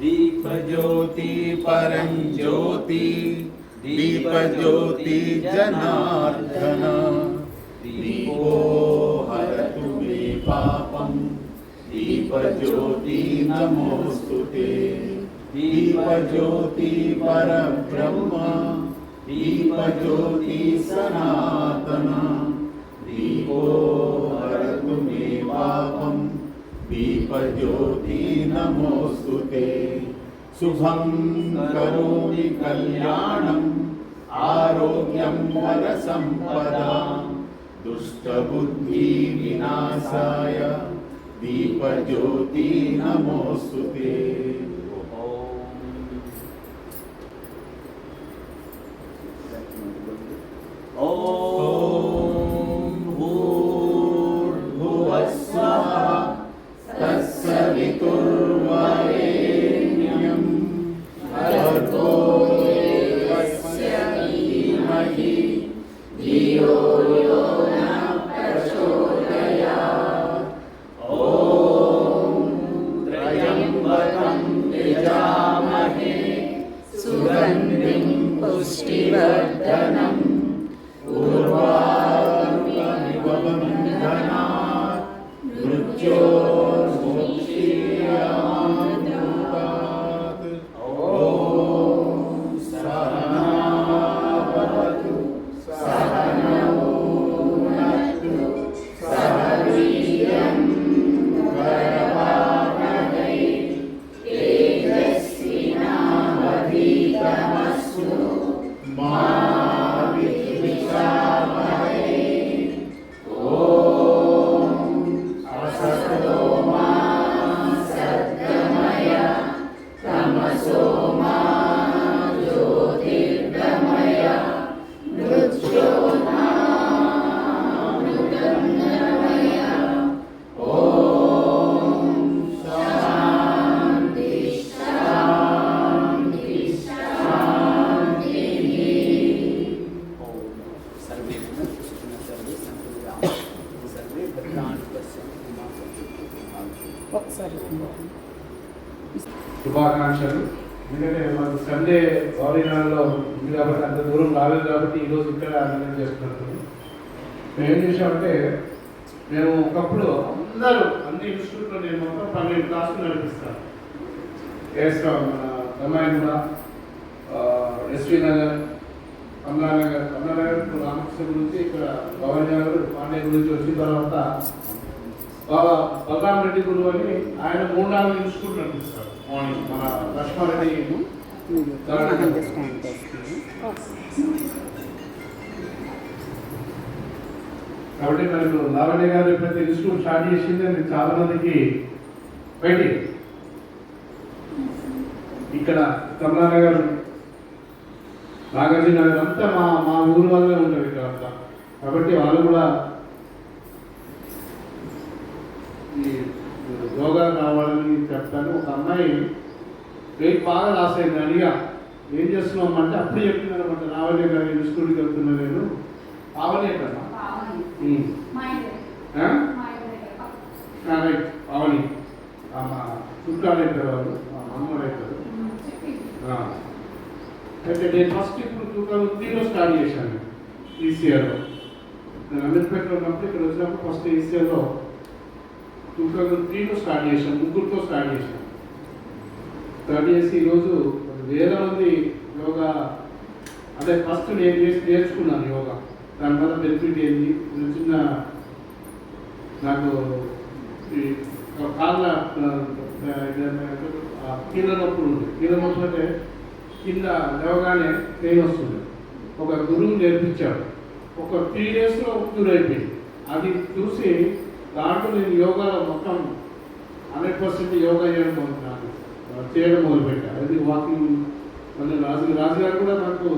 दीपज्योति परं ज्योति दीपज्योति जनार्दन दीपो हरतु मे पापं दीपज्योति नमोस्तुते दीपज्योति परब्रह्म दीपज्योति सनातन दीपो हरतु मे पापं दीपज्योति नमोस्तुते शुभं करोमि कल्याणं आरोग्यं वरसम्पदां दुष्टबुद्धि विनाशाय दीपज्योति नमोस्तुते। ओम भूर्भुवः स्वः तत्सवितुर्वरेण्यं भर्गो देवस्य धीमहि धियो यो नः प्रचोदयात्। ॐ त्र्यम्बकं यजामहे सुगन्धिं पुष्टिवर्धनम् उर्वारुकमिव बन्धनात् मृत्योर्मुक्षीयमामृतात्। ॐ सहना भवतु सहनौ भुनक्तु सह वीर्यं करवावहै तेजस्विनावधीतमस्तु मा శుభాకాంక్షలు. ఎందుకంటే మాకు సండే గౌరీనగర్లో ఉంది కాబట్టి అంత దూరం రాలేదు కాబట్టి ఈరోజు ఇక్కడ ఆనందం చేస్తున్నట్టు మేము ఏం చేసామంటే మేము ఒకప్పుడు అందరూ అన్ని ఇన్స్టిట్యూట్లో నేను మొత్తం 12 క్లాసులు నడిపిస్తాను. మన దమ్మాయిగూడ, ఎస్వి నగర్, కమలానగర్ రామకృష్ణ గురించి, ఇక్కడ గౌరీనగర్ పాండే గురించి వచ్చిన తర్వాత బాబా బలరాం రెడ్డి గురువు అని ఆయన 3-4 ఇన్స్టిట్యూట్ నడిపిస్తారు. మార్నింగ్ మన లక్ష్మారెడ్డి కాబట్టి మరి లావణ్య గారు ఎప్పుడైతే ఇన్స్టిట్యూట్ స్టార్ట్ చేసింది అది చాలా మందికి బయట ఇక్కడ కమలానగర్, నాగార్జున నగర్ అంతా మా ఊరు వల్లే ఉంటుంది ఇక్కడ అంతా. కాబట్టి వాళ్ళు కూడా ఈ యోగా కావాలని చెప్తాను. ఒక అమ్మాయి వెయిట్ బాగా లాస్ అయింది. అడిగా ఏం చేస్తున్నాం అంటే అప్పుడు చెప్తున్నాను అనమాట, రావణ్య గారు ఇన్స్టిట్యూట్కి వెళ్తున్నా నేను. పావని ఎక్కడమ్మా? రైట్, పావని చుట్టాలు అవుతారు వాళ్ళు, అమ్మవారు అవుతారు. అయితే నేను ఫస్ట్ ఇప్పుడు 2003లో స్టార్ట్ చేశాను ఈసీఆర్లో. నేను అమీర్పేటలో ఉన్నప్పుడు ఇక్కడ వచ్చినప్పుడు ఫస్ట్ ఈసీఆర్లో 2003లో స్టార్ట్ చేశాను. ముగ్గురితో స్టార్ట్ చేశాను. స్టార్ట్ చేసి ఈరోజు వేల మంది యోగా, అదే ఫస్ట్ నేను నేర్చుకున్నాను యోగా. దానివల్ల బెనిఫిట్ ఏంది, చిన్న నాకు కాళ్ళ కీళ్ళ నొప్పులు ఉంది. కీళ్ళ నొప్పులు అంటే కింద లేవగానే పెయిన్ వస్తుంది. ఒక గురువు నేర్పించాడు. ఒక 3 డేస్లో క్యూర్ అయిపోయింది. అది చూసి దాంట్లో నేను యోగాలో మొత్తం 100% యోగా చేయడం మొదలుపెట్టాను. అది వాకింగ్. మళ్ళీ రాజుగారు కూడా నాకు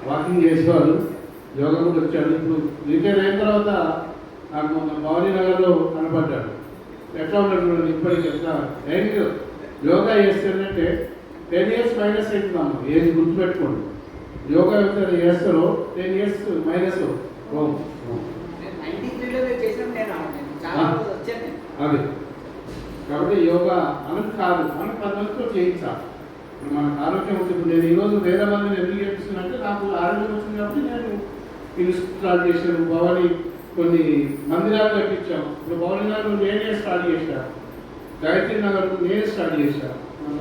వాకింగ్ చేసేవారు, యోగా కూడా వచ్చాడు. ఇప్పుడు రిటైర్ అయిన తర్వాత నాకు మొన్న భవానీ నగర్లో కనపడ్డాడు. ఎట్లా ఉన్నట్టు ఇప్పటికి ఎంత యోగా చేస్తానంటే 10 years మైనస్ అవుతున్నాము. ఏజ్ గుర్తుపెట్టుకోండి. యోగా ఎవరైతే చేస్తారో 10 years మైనస్. అది కాబట్టి యోగా మనకు కాదు, మనకు 10 మందితో చేయించాలి. ఇప్పుడు మనకు ఆరోగ్యం వచ్చింది. నేను ఈరోజు వేరే మందిని ఎందుకు చేపిస్తున్నానంటే నాకు ఆరోగ్యం వచ్చింది కాబట్టి నేను ఇల్లు స్టార్ట్ చేశాను, భవని కొన్ని మందిరాలు కట్టించాం. ఇప్పుడు భవని నగర్ నేనే స్టార్ట్ చేశాను, గాయత్రి నగర్ నేనే స్టార్ట్ చేశాను, మన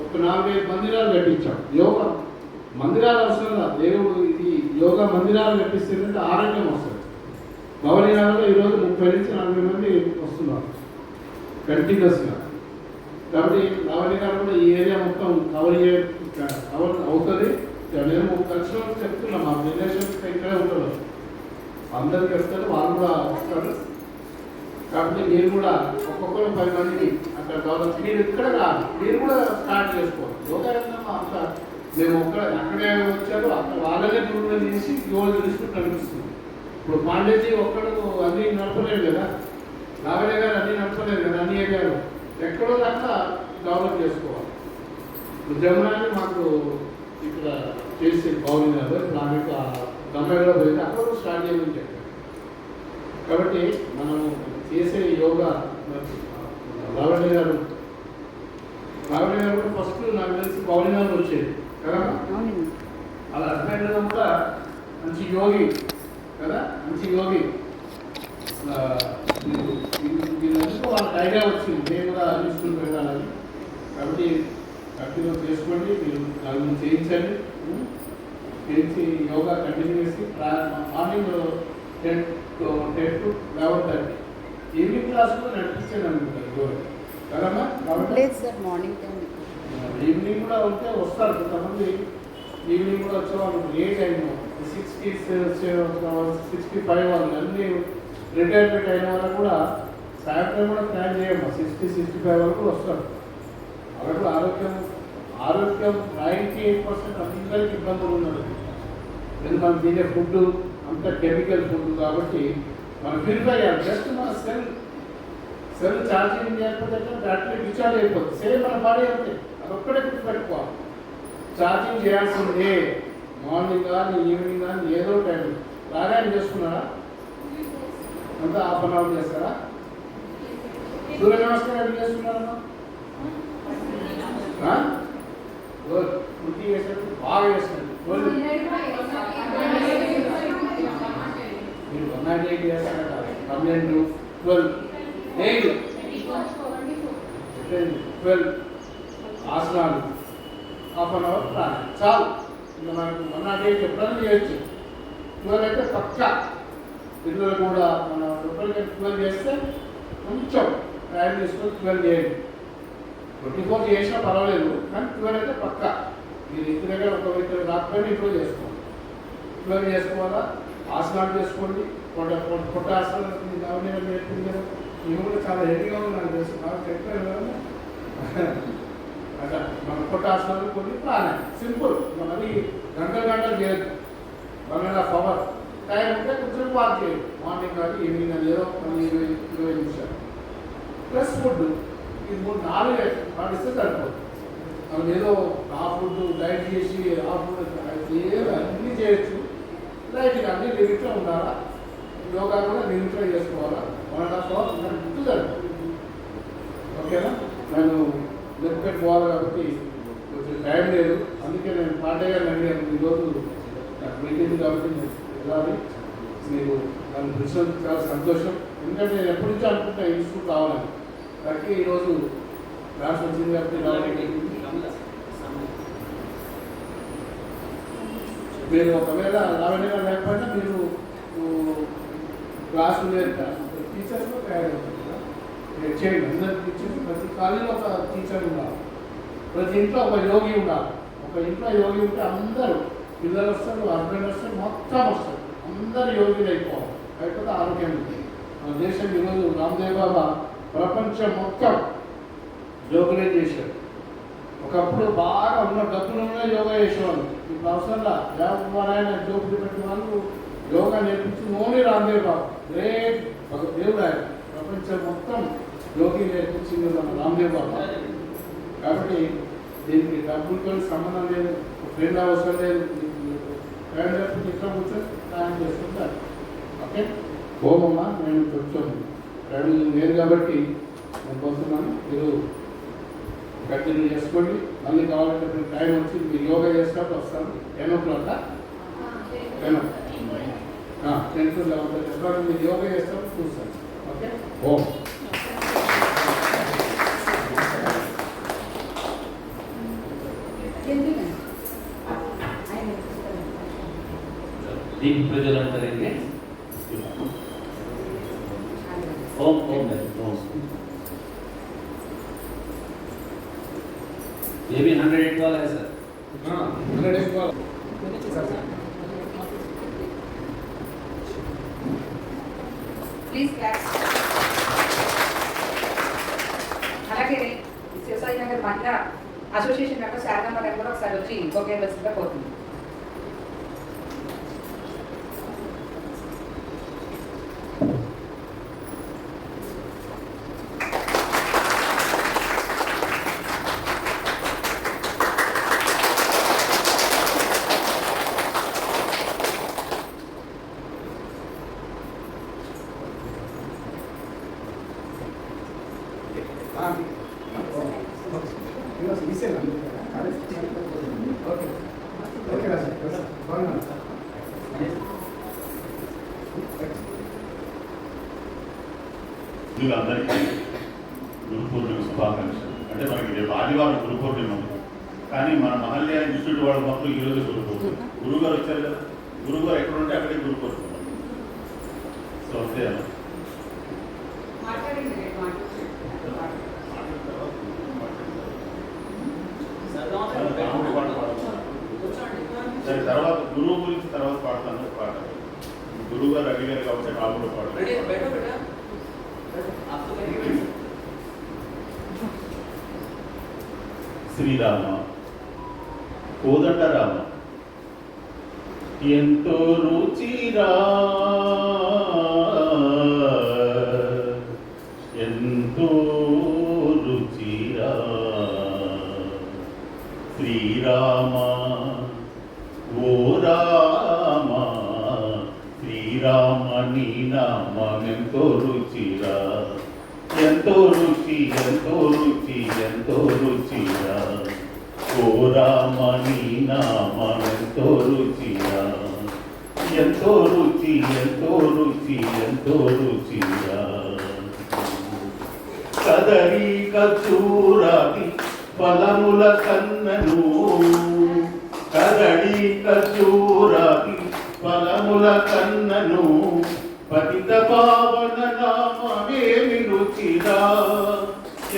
ఒక 4-5 మందిరాలు కట్టించాం. యోగా మందిరాలు అవసరం లేదు, దేవుడు ఇది యోగా మందిరాలు కట్టిస్తుందంటే ఆరోగ్యం వస్తుంది. భవని నగర్లో ఈరోజు 30 నుంచి 40 మంది వస్తున్నారు కంటిన్యూస్గా. కాబట్టి భవని నగర్ కూడా ఈ ఏరియా మొత్తం కవర్ అవుతుంది. నేను కలిసి చెప్తున్నా, మా రిలేషన్స్ ఇక్కడే ఉంటారు, అందరికి వస్తారు, వాళ్ళు కూడా వస్తారు. కాబట్టి మీరు కూడా ఒక్కొక్కరు 10 మందికి అక్కడ డెవలప్, మీరు ఇక్కడ కాదు, మీరు కూడా స్టార్ట్ చేసుకోవాలి. యోగా అంత మేము అక్కడే వచ్చారు, అక్కడ వాళ్ళనే దూరం తీసి యోగా తెలుసుకుంటూ అనిపిస్తుంది. ఇప్పుడు పాండేజీ ఒక్కడు అన్నీ నడపలేదు కదా, రావణ్య గారు అన్నీ నడపలేదు కదా, అన్నయ్య గారు ఎక్కడో దాకా డెవలప్ చేసుకోవాలి. ఇప్పుడు జమునాన్ని మాకు ఇక్కడ చేసి భవని గారు ప్లానెట్ గంభీరలో పోయింది, అక్కడ స్టార్ట్ చేయమని చెప్పారు. కాబట్టి మనం చేసే యోగా రావణ్య గారు కూడా ఫస్ట్ నాకు తెలిసి భవని గారు వచ్చేది కదా, వాళ్ళ హస్బెండ్ కూడా మంచి యోగి కదా, మంచి యోగి. దీనితో వాళ్ళకి ఐడియా వచ్చింది, నేను కూడా తీసుకుని వెళ్ళాలని. కాబట్టి కంటిన్యూ చేసుకోండి, మీరు దాన్ని చేయించండి. చేయించి యోగా కంటిన్యూ చేసి మార్నింగ్ 10 to 11:30 ఈవినింగ్ క్లాస్ కూడా నడిపించాను అనుకుంటారు యోగా కదమ్మా. కాబట్టి ఈవినింగ్ కూడా ఉంటే వస్తారు కొంతమంది, ఈవినింగ్ కూడా వచ్చేవాళ్ళు లేట్ అయిన 65 వాళ్ళు అన్నీ రిటైర్మెంట్ అయిన వాళ్ళు కూడా సాయంత్రం కూడా ప్లాన్ చేయమ్మా, 60-65 వరకు వస్తారు. వాళ్ళకు ఆరోగ్యం 98% అందరికీ ఇబ్బందులు ఉన్నది. ఎందుకంటే మనం తినే ఫుడ్ అంతా కెమికల్ ఫుడ్ కాబట్టి మనం ప్యూరిఫై చేయాలి. జస్ట్ మన సెల్ ఛార్జింగ్ చేయకపోతే బ్యాటరీ డిశ్చార్జ్ అయిపోతుంది. సేమ్ మన బాడీ అంతే, అదొక్కడే గుర్తుపెట్టుకోవాలి. ఛార్జింగ్ చేయాల్సిందే మార్నింగ్ కానీ ఈవినింగ్ కానీ ఏదో టైం. రాగానే చేసుకున్నారా అంతా హాఫ్ అన్ అవర్ చేస్తారా? సూర్య నమస్కారం ఎప్పుడు చేస్తున్నారమ్మా? వృత్తి చేసినట్టు బాగా చేస్తున్నారు. మీరు 198 చేస్తారట, 12, 8, 12 ఆసనాలు, హాఫ్ అన్ అవర్ ప్రాణాయామం చాలు. ఇంకా మనకు 198 ఎప్పుడైనా చేయొచ్చు. 12 అయితే పక్కా. పిల్లలు కూడా మన 12 చేస్తే కొంచెం టైం తీసుకొని 12 చేయండి. 24 చేసినా పర్వాలేదు, కానీ 12 అయితే పక్కా. మీరు ఇంటి దగ్గర ఒక వ్యక్తి రాకపోయినా ఇంట్లో చేసుకోండి. 12 చేసుకోవాలా, ఆసనాలు చేసుకోండి. పొట్ట ఆసనాలు నేర్పింది కదా, ఇవి కూడా చాలా హెవీగా ఉంది నాకు తెలుసు, నాకు చెప్పాను కదా. అట్లా మన పొట్ట ఆసనాలు కొన్ని ప్రాణాయామం సింపుల్, మరి గంటలు చేయొద్దు. 1.5 hour టైం ఉంటే కొంచెం వాక్ చేయండి. మార్నింగ్ కానీ ఈవినింగ్ కానీ ఏదో 20 నిమిషాలు. ప్లస్ ఫుడ్, ఇది 3-4 పాటిస్తే సరిపోతుంది. మనం ఏదో ఆ ఫుడ్ డైట్ చేసి ఆ ఫుడ్ అన్నీ చేయొచ్చు. లైట్గా అన్ని లిమిట్లో ఉండాలా. యోగా కూడా లిమిట్లో చేసుకోవాలా. 1.5 hour గుర్తు సరిపోతుంది. ఓకేనా? నేను లెక్కపెట్టి పోవాలి కాబట్టి కొంచెం టైం లేదు, అందుకే నేను పాండే గారిని అడిగాను. ఈరోజు నాకు మీటింగ్ కాబట్టి నేను వెళ్ళాలి. మీరు నన్ను దృష్టి చాలా సంతోషం. ఎందుకంటే నేను ఎప్పటి నుంచో అనుకుంటా ఇన్స్టిట్యూట్ కావాలని. కాబట్టి ఈరోజు క్లాస్ వచ్చింది కాబట్టి రావడానికి. మీరు ఒకవేళ రావడానికి లేకపోయినా మీరు క్లాస్ టీచర్స్లో తయారవుతుంది కదా, మీరు చేయండి. అందరు టీచర్స్, ప్రతి కాలేజీలో ఒక టీచర్ ఉండాలి, ప్రతి ఇంట్లో ఒక యోగి ఉండాలి. ఒక ఇంట్లో యోగి ఉంటే అందరూ పిల్లలు వస్తారు, హస్బెండ్ వస్తారు, మొత్తం వస్తారు, అందరు యోగిలు అయిపోవాలి. అయిపోతే ఆరోగ్యం ఉంటుంది. మన దేశం ఈరోజు రామ్దేవ్ బాబా ప్రపంచం మొత్తం యోగులే చేశారు. ఒకప్పుడు బాగా ఉన్న డబ్బులున్నా యోగా చేసేవాళ్ళు. ఇప్పుడు అవసరంగా దేవకుమారాయణ జోకులు పెట్టిన వాళ్ళు యోగా నేర్పించి ఓన్లీ రామ్దేవ్ బాబా గ్రేట్ దేవుడు ఆయన. ప్రపంచం మొత్తం యోగి నేర్పించింది మన రామ్దేవ్ బాబా. కాబట్టి దీనికి డబ్బులతో సంబంధం లేదు, ఫ్రెండ్ అవసరం లేదు. ఫ్రెండ్ ఇట్లా కూర్చొని సాయం చేసుకుంటారు. ఓకే, ఓమమ్మ నేను కొంచెం ఫ్రెండ్ లేదు కాబట్టి నేను కోరుతున్నాను మీరు కంటిన్యూ చేసుకోండి. మళ్ళీ కావాలంటే టైం వచ్చి మీరు యోగా చేసినప్పుడు వస్తాను. 10 o'clock 10 to 11 మీరు యోగా చేసినప్పుడు చూస్తాను. ఓకే. ఓం దీనికి ప్రజలు అంటారండి. ఓం ఓం ఓం. ये भी 108 वाला है सर. Please class. అలాగే శివసాయి నగర్ మహిళా అసోసియేషన్ మెంబర్ శారదమ్మ గారు కూడా ఒకసారి వచ్చి ఇంకొక బస్సుగా పోతుంది. అందరికీ గురు పూర్ణిమ శుభాకాంక్షలు. అంటే మనకి రేపు ఆదివారం గురు పూర్ణిమ, కానీ మన మహల్య ఇన్స్టిట్యూట్ వాళ్ళు మాత్రం ఈరోజు గురు పూర్ణిమ. గురువు గారు వచ్చారు కదా, గురువు గారు ఎక్కడ ఉంటే అక్కడే గురు పూర్ణిమ. సో అంతే సరే. తర్వాత గురువు గురించి తర్వాత పాడతాను. గురువు గారు అడిగారు కాబట్టి రాముడు పాడతాను. శ్రీరామ కోదండరామ ఎంతో రుచిరా ఎంతో రుచిరా శ్రీరామ ఓ రామ శ్రీరామ నీ నామెంతో రుచిరా ఎంతో రుచి ఎంతో రుచి ఎంతో రుచిరా ఓ రామ నీ నామెంతో రుచిరా ఎంతో రుచి ఎంతో రుచి ఎంతో రుచిరా కదరి కచూరాది ఫలముల కన్నను కదడి కచూరాది ఫలముల కన్నను పతిత పావన నామమేమి రుచిరా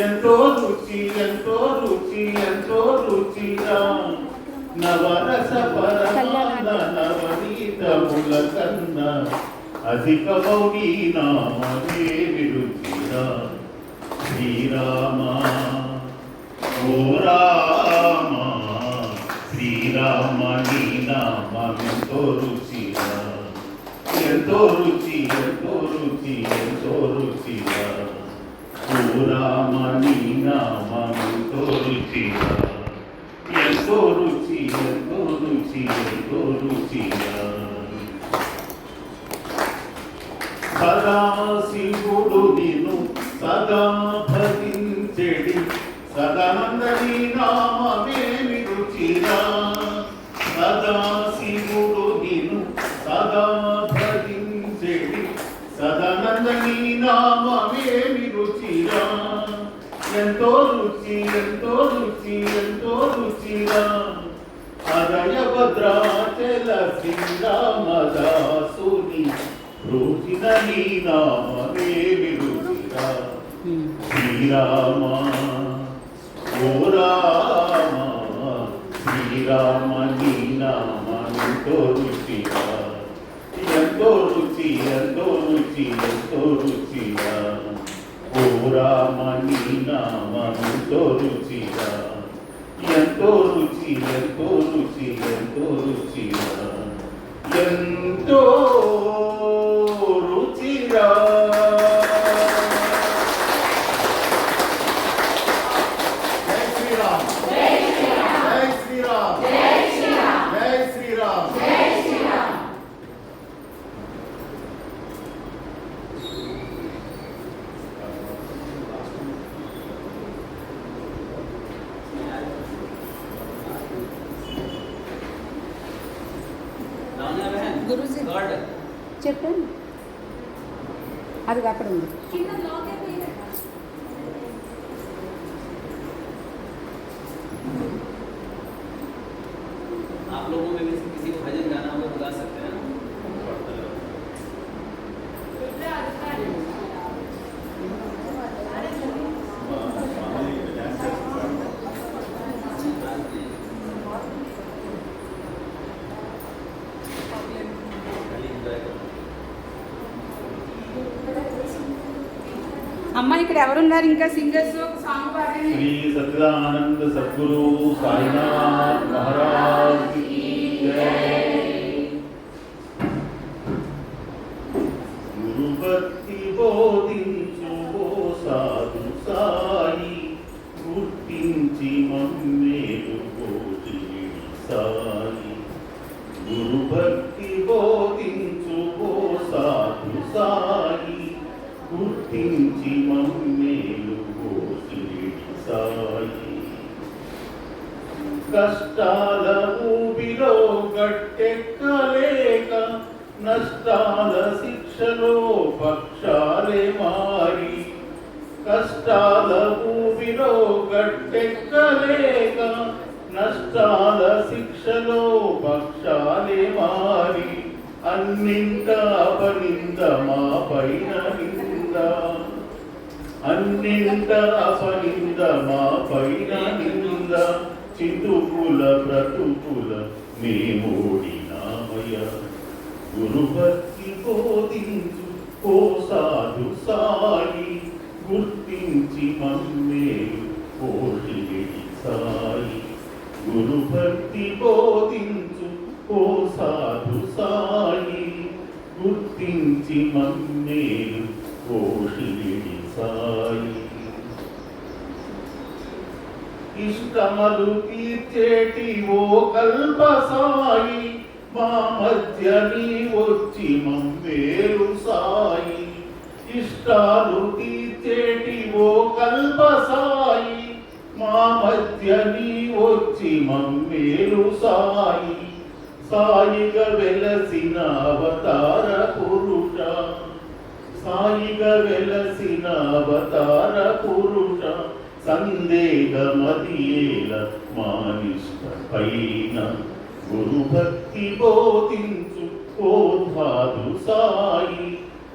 ఎంతో రుచి ఎంతో రుచి ఎంతో రుచిరా నవరస పరమాన నవనీతముల కన్న అధికమౌని నామమేమి రుచిరా శ్రీరామ ఓ రామ శ్రీరామ నీ నామెంతో రుచిరా ఎంతో రుచి ఎంతో రుచి ఎంతో రుచిరా ఓ రామ నీ నామెంతో రుచిరా ఎంతో రుచి ఎంతో రుచి ఎంతో రుచిరా సదా శివుడు నిన్ను సదా భజించెడి సదానందని నామమేమి రుచిరా సదా శివుడు నిన్ను సదా భజించెడి సదానందని నామమేమి రుచిరా ఎంతో రుచి ఎంతో రుచి ఎంతో రుచిరా హరయ భద్రాచల శ్రీరామదాసుని రుచిన నీ నామమేమి రుచిరా శ్రీరామ ఓ రామ శ్రీరామ నీ నామెంతో రుచిరా ఎంతో రుచి ఎంతో రుచి ఎంతో రుచిరా ఓ రామ నీ నామెంతో రుచిరా ఎంతో రుచి ఎంతో రుచి ఎంతో రుచిరా ఎంతో రుచిరా. జై శ్రీరామ్ జై శ్రీరామ్ జై శ్రీరామ్. గురుజీ God. చెప్పండి అది అక్కడ ఉంది. आप लोगों में भी से किसी को भजन गाना हो तो गा सकते हैं ना? खाली enjoy करो। అమ్మ ఇక్కడ ఎవరున్నారు ఇంకా సింగర్స్ ఒక సాంగ్ పాడండి. श्री सच्चिदानंद सद्गुरु साईनाथ महाराज की जय। गुरु भक्ति बोधिंचु ओ साधु साई गुर्तिंచి మమ్మేలు కోటి సాయి। गुरु भक्ति बोधिंचु ओ साधु साई గుర్తించి మమ్మేలు కోసిడి సాయి। కష్టాల ఊబిలో గట్టెక్కలేక నష్టాల శిక్షలో పక్షాలే మారి। కష్టాల ఊబిలో గట్టెక్కలేక నష్టాల శిక్షలో పక్షాలే మారి। అన్నింట అపనింద మా పైన నింద అన్నింట అపనింద మా పైన నింద చితుకుల బ్రతుకుల మేమోడినామయ। గురు భక్తి బోధించు ఓ సాధు సాయి గుర్తించి మమ్మేలు కోటిడి సాయి। గురు భక్తి బోధించు ఓ సాధు సాయి గుర్తించి మమ్మేలు కోటిడి సాయి। ఇష్టమలు తీర్చేటి ఓ కల్ప సాయి మా మధ్య నీ వచ్చి మమ్మేలు సాయి। ఇష్టాలు తీర్చేటి ఓ కల్ప సాయి మా మధ్య నీ వచ్చి మమ్మేలు సాయి। సాయిగా వెలసిన అవతార పురుష సాయిగా వెలసిన అవతార పురుష సందేహమదియేల మానిష్ట పైన। గురు భక్తి బోధించు ఓ సాధు సాయి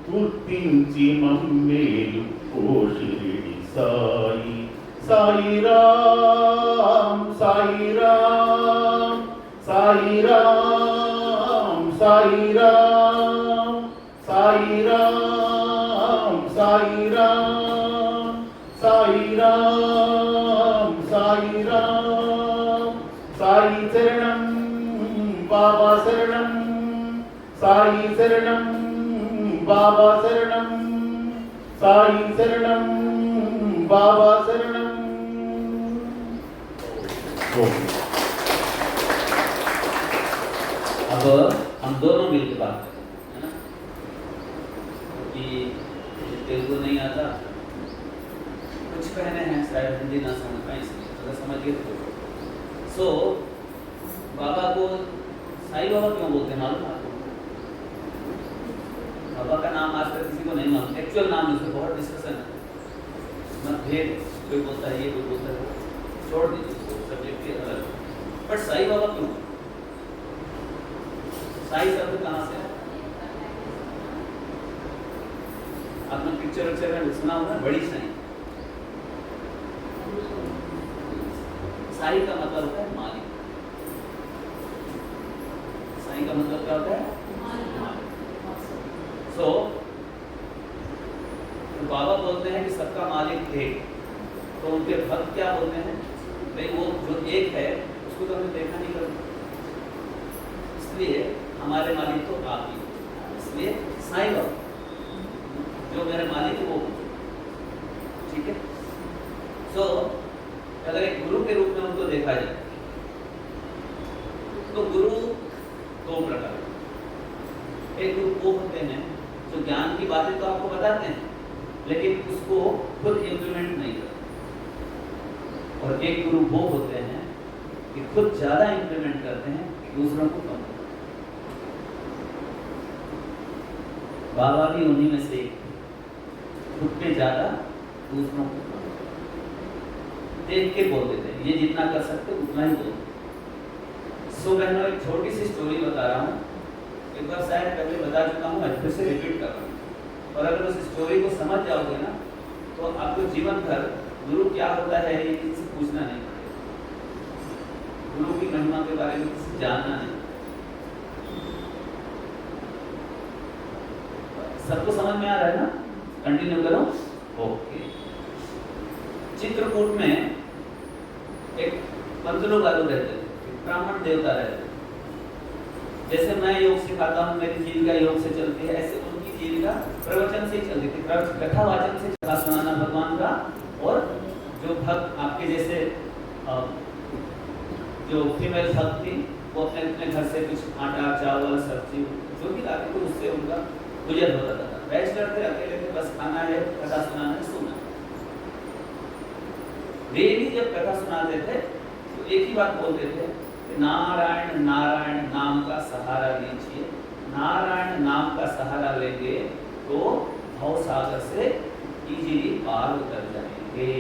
గుర్తించి మమ్మేలు కోషిరిడి సాయి। సాయి రామ్ సాయి రామ్ సాయి రామ్ సాయి రామ్ సాయి రామ్ సాయి రామ్ సాయి రామ్ సాయి రామ్ సాయి శరణం బాబా శరణం సాయి శరణం బాబా శరణం సాయి శరణం బాబా శరణం। अब हम दोनों मिलकर बात करें, है ना? क्योंकि तेलुगु नहीं आता, कुछ कहने हैं शायद हिंदी ना समझ पाए, इसलिए अगर समझिए तो। सो बाबा को साईं बाबा क्यों बोलते हैं मालूम आपको? बाबा का नाम आज तक किसी को नहीं मालूम, एक्चुअल नाम जिससे बहुत डिस्कशन है, मतभेद, कोई बोलता है ये, कोई बोलता है वो, छोड़ दीजिए उसको, सब्जेक्ट के अलग। बट साईं बाबा क्यों? साई शब्द कहाँ से है? आपने पिक्चर में सुना होगा बड़ी साई। साई का मतलब होता है मालिक। साई का मतलब क्या होता है? मालिक। सो तो बाबा बोलते हैं कि सबका मालिक एक, तो उनके भक्त क्या बोलते हैं? भाई वो जो एक है उसको तो हमें देखा नहीं करते, इसलिए हमारे मालिक तो आप ही, इसलिए साईं बाबा जो मेरे मालिक है वो, ठीक है। सो अगर एक गुरु के रूप में उनको देखा जाए तो गुरु दो प्रकार, एक गुरु वो होते हैं जो ज्ञान की बातें तो आपको बताते हैं लेकिन उसको खुद इम्प्लीमेंट नहीं करते, और एक गुरु वो होते हैं कि खुद ज्यादा इम्प्लीमेंट करते हैं, दूसरों को कम। बाबा भी उन्हीं में से एक, खुद पे ज़्यादा दूसरों को कम। देख के बोल देते हैं, ये जितना कर सकते उतना ही बोल। सो बहनों, एक छोटी सी स्टोरी बता रहा हूँ, एक बार शायद पहले बता चुका हूँ, मैं फिर से रिपीट कर रहा हूँ। और अगर उस स्टोरी को समझ जाओगे ना, तो आपको जीवन भर गुरु क्या होता है ये किसी से पूछना नहीं पड़ेगा, गुरु की महिमा के बारे में किसी जानना नहीं। सबको समझ में आ रहा है ना? कंटिन्यू करो। ओके। चित्रकूट में एक पंतलोगालू रहते थे, ब्राह्मण देवता रहते थे। जैसे मैं योग सिखाता हूँ, मेरी जीविका योग से चलती है, ऐसे उनकी जीविका प्रवचन से ही चलती थी, कथावाचन से कथा सुनाना भगवान का। और जो भक्त आपके जैसे जो फीमेल भक्त थी, वो अपने अपने घर से कुछ आटा चावल सब्जी जो भी लाते थे, उससे उनका गुजर होता था। बैचलर थे, अकेले थे, बस खाना है, कथा सुनाना है, सोना। डेली जब कथा सुनाते थे तो एक ही बात बोलते थे, नारायण नारायण नाम का सहारा लीजिए, नारायण नाम का सहारा लेंगे तो भव सागर से इजीली पार उतर जाएंगे।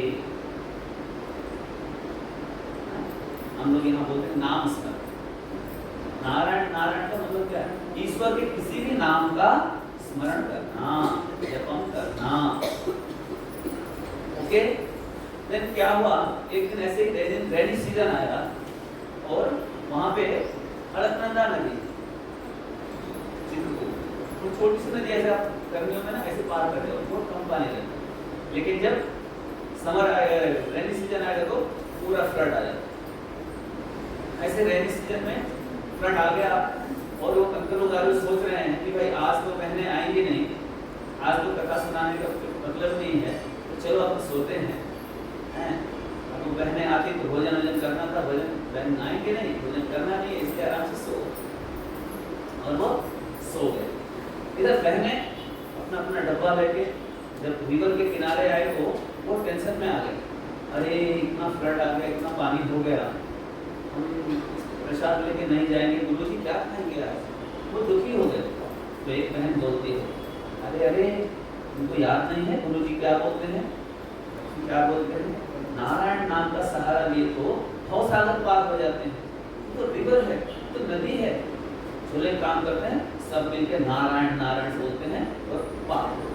हम लोग यहाँ बोलते हैं नाम स्मरण। नारायण नारायण का मतलब क्या है? ईश्वर के किसी भी नाम का स्मरण करना, जपम करना। ओके। देन क्या हुआ, एक दिन ऐसे ही रेनी सीजन आया और वहां पे अलकनंदा नदी, तो छोटी सी नदी ऐसे आप गर्मियों में ना ऐसे पार कर रहे हो, बहुत कम पानी रहता है। लेकिन जब समर रेनी सीजन आएगा तो पूरा फ्लड आ जाता है। ऐसे रेनी सीजन में फ्लड आ गया और वो कंकलोगालू सोच रहे हैं कि भाई आज तो बहनें आएंगी नहीं, आज तो कथा सुनाने का मतलब नहीं है, तो चलो अब सोते हैं। अब बहनें आती तो भोजन वोजन करना था, बहन आएंगे नहीं, भोजन करना नहीं है, इसलिए आराम से सो। और वो सो गए। इधर बहनें अपना अपना डब्बा लेके जब रिवर के किनारे आए तो वो टेंशन में आ गए, अरे इतना फ्लड आ गया, इतना पानी हो गया, हम प्रसाद लेके नहीं जाएंगे, गुरुजी क्या खाएंगे आज? वो दुखी हो गए। तो एक बहन बोलती है, अरे अरे उनको याद नहीं है गुरुजी क्या बोलते हैं? क्या बोलते हैं? नारायण नाम का सहारा लिए तो भव सागर पार हो जाते हैं। तो रिवर है, तो नदी है, चले काम करते हैं, सब मिलकर नारायण नारायण बोलते हैं और पार हो।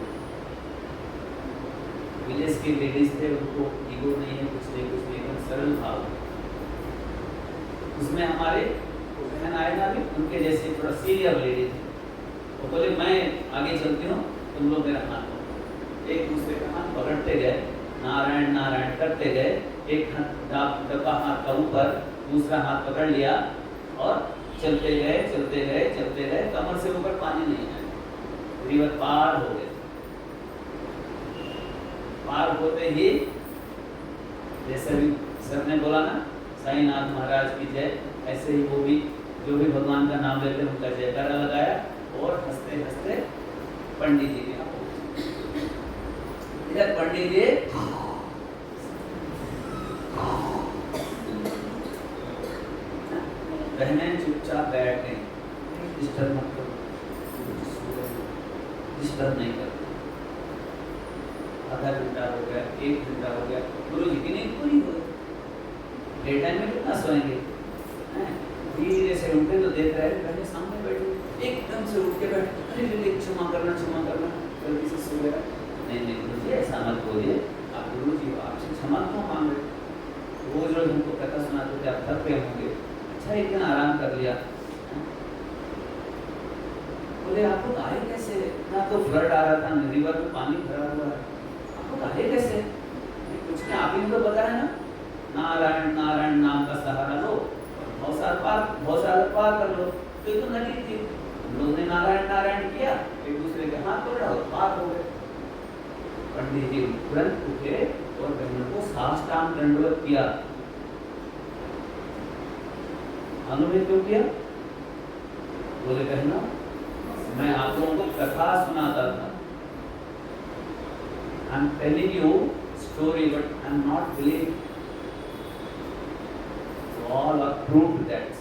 विलेज के लेडीज थे, उनको ईगो नहीं है, कुछ नहीं एकदम सरल भाव। उसमें हमारे बहन आए ना भी, उनके जैसे थोड़ा सीनियर लेडी थे, वो बोले मैं आगे चलती हूँ, तुम लोग मेरा हाथ पकड़ो। एक दूसरे का हाथ पकड़ते गए, नारायण नारायण करते गए। एक हाथ डब्बा हाथ का ऊपर, दूसरा हाथ पकड़ लिया और चलते गए चलते गए चलते गए, कमर से ऊपर पानी नहीं आया, रिवर पार हो गए। पार होते ही जैसे भी सर ने बोला ना, साईनाथ महाराज की जय, ऐसे ही वो भी जो भी भगवान का नाम लेते हैं उनका जयकारा लगाया और हंसते हंसते पंडित जी के यहाँ पहुंचे। इधर पंडित जी बहनें चुपचाप बैठ गई, डिस्टर्ब मत करो, डिस्टर्ब नहीं करो। आधा घंटा हो गया, 1 घंटा हो गया, गुरु जी की नींद पूरी हो गई। डे टाइम में कितना सोएंगे? धीरे से उठे तो देख रहे पहले सामने बैठे, एकदम से उठ के बैठे, अरे क्षमा करना जल्दी से सो गया। नहीं नहीं गुरु जी ऐसा मत बोलिए, आप गुरु जी आपसे क्षमा क्यों मांग रहे? रोज रोज हमको कथा सुनाते थे, आप थक गए होंगे, अच्छा एक दिन आराम कर लिया। बोले आप लोग आए कैसे? ना तो फ्लड आ रहा था, रिवर में पानी भरा हुआ है, आप लोग आए कैसे? कुछ नहीं, आप ही तो बताया ना, नारायण नारायण नाम का सहारा लो, बहुत सारा पार कर लो। तो ये तो नदी थी, हम लोग ने नारायण नारायण किया, एक दूसरे के हाथ पकड़ा और पार हो गए। पंडित जी तुरंत उठे और बहनों को साष्टांग दंडवत किया। अनुमति क्यों किया? बोले बहनों मैं आप लोगों को कथा सुनाता था, I am telling you story but I am not believing. All are proved that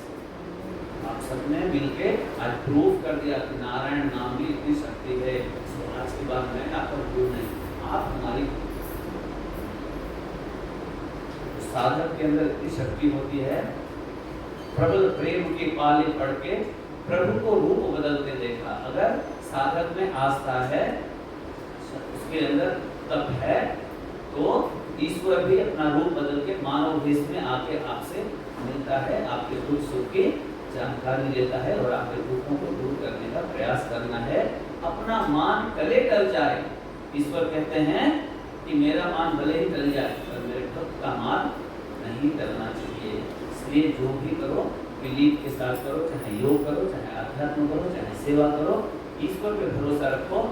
आप सब सबने मिलके आज प्रूव कर दिया कि नारायण नाम में इतनी शक्ति है। तो आज की बात मैं आपका गुरु नहीं, आप हमारी साधक के अंदर इतनी शक्ति होती है। प्रबल प्रेम के पाले पढ़ के प्रभु को रूप बदलते देखा। अगर साधक में आस्था है, उसके अंदर तप है, तो ईश्वर भी अपना रूप बदल के मानव भेष में आके आपसे मिलता है, आपके दुख सुख की जानकारी लेता है और आपके दुखों को दूर करने का प्रयास करना है। अपना मान कले टल जाए, ईश्वर कहते हैं कि मेरा मान भले ही टल जाए पर मेरे भक्त का मान नहीं टलना चाहिए। इसलिए जो भी करो बिलीव के साथ करो, चाहे योग करो, चाहे अध्यात्म करो, चाहे सेवा करो, ईश्वर पे भरोसा रखो।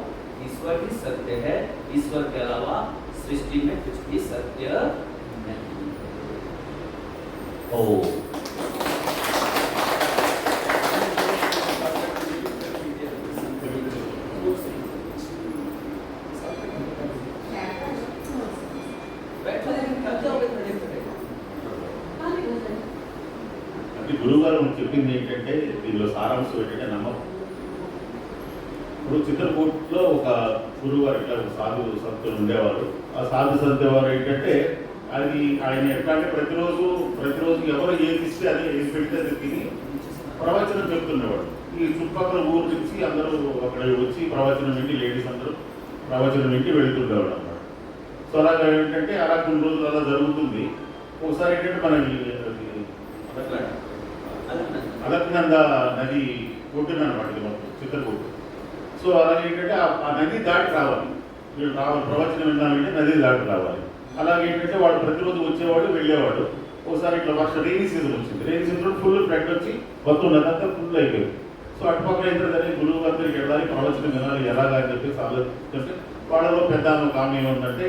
ईश्वर ही सत्य है, ईश्वर के अलावा सृष्टि में कुछ भी सत्य नहीं। ओम అంటే గురువుగారు చెప్పింది ఏంటంటే దీనిలో సారాంశం ఏంటంటే నమ్మకం. ఇప్పుడు చిత్రకూట్లో ఒక గురువుగారు ఇట్లా ఒక సాధు సంతులు ఉండేవారు. ఆ సాధు సంతు వారు ఏంటంటే అది ఆయన ఎట్లా అంటే ప్రతిరోజు ఎవరు ఏది ఇస్తే అది ఏది పెడితే అది తిని ప్రవచనం చెప్తుండేవాడు. ఈ చుట్టుపక్కల ఊరు నుంచి అందరూ అక్కడ వచ్చి ప్రవచనం వింటి లేడీస్ అందరూ ప్రవచనం వింటి వెళ్తుండేవాడు అన్నమాట. సో అలాగా ఏంటంటే అలా కొన్ని రోజులు అలా జరుగుతుంది. ఒకసారి ఏంటంటే మనకి అలక్నంద నది ఒడ్డున అనమాట ఇది మొత్తం చిత్రకూటు. సో అలాగే ఏంటంటే ఆ నది దాటి రావాలి, వీళ్ళు రావాలి ప్రవచనం విన్నామంటే నది దాటి రావాలి. అలాగే ఏంటంటే వాడు ప్రతిరోజు వచ్చేవాడు వెళ్ళేవాడు. ఒకసారి ఇట్లా రెయినీ సీజన్ వచ్చింది. రెయినీ సీజన్ ఫుల్ ఫ్లడ్ వచ్చి మొత్తం నది అంతా ఫుల్ అయిపోయింది. సో అటుపక్కన ఏంటంటే గురువు గారి దగ్గరికి వెళ్ళాలి, ప్రవచనం వినాలి, ఎలాగా అని చెప్పేసి ఆలోచిస్తుంటే వాళ్ళలో పెద్ద ఒక ఆమె ఏముందంటే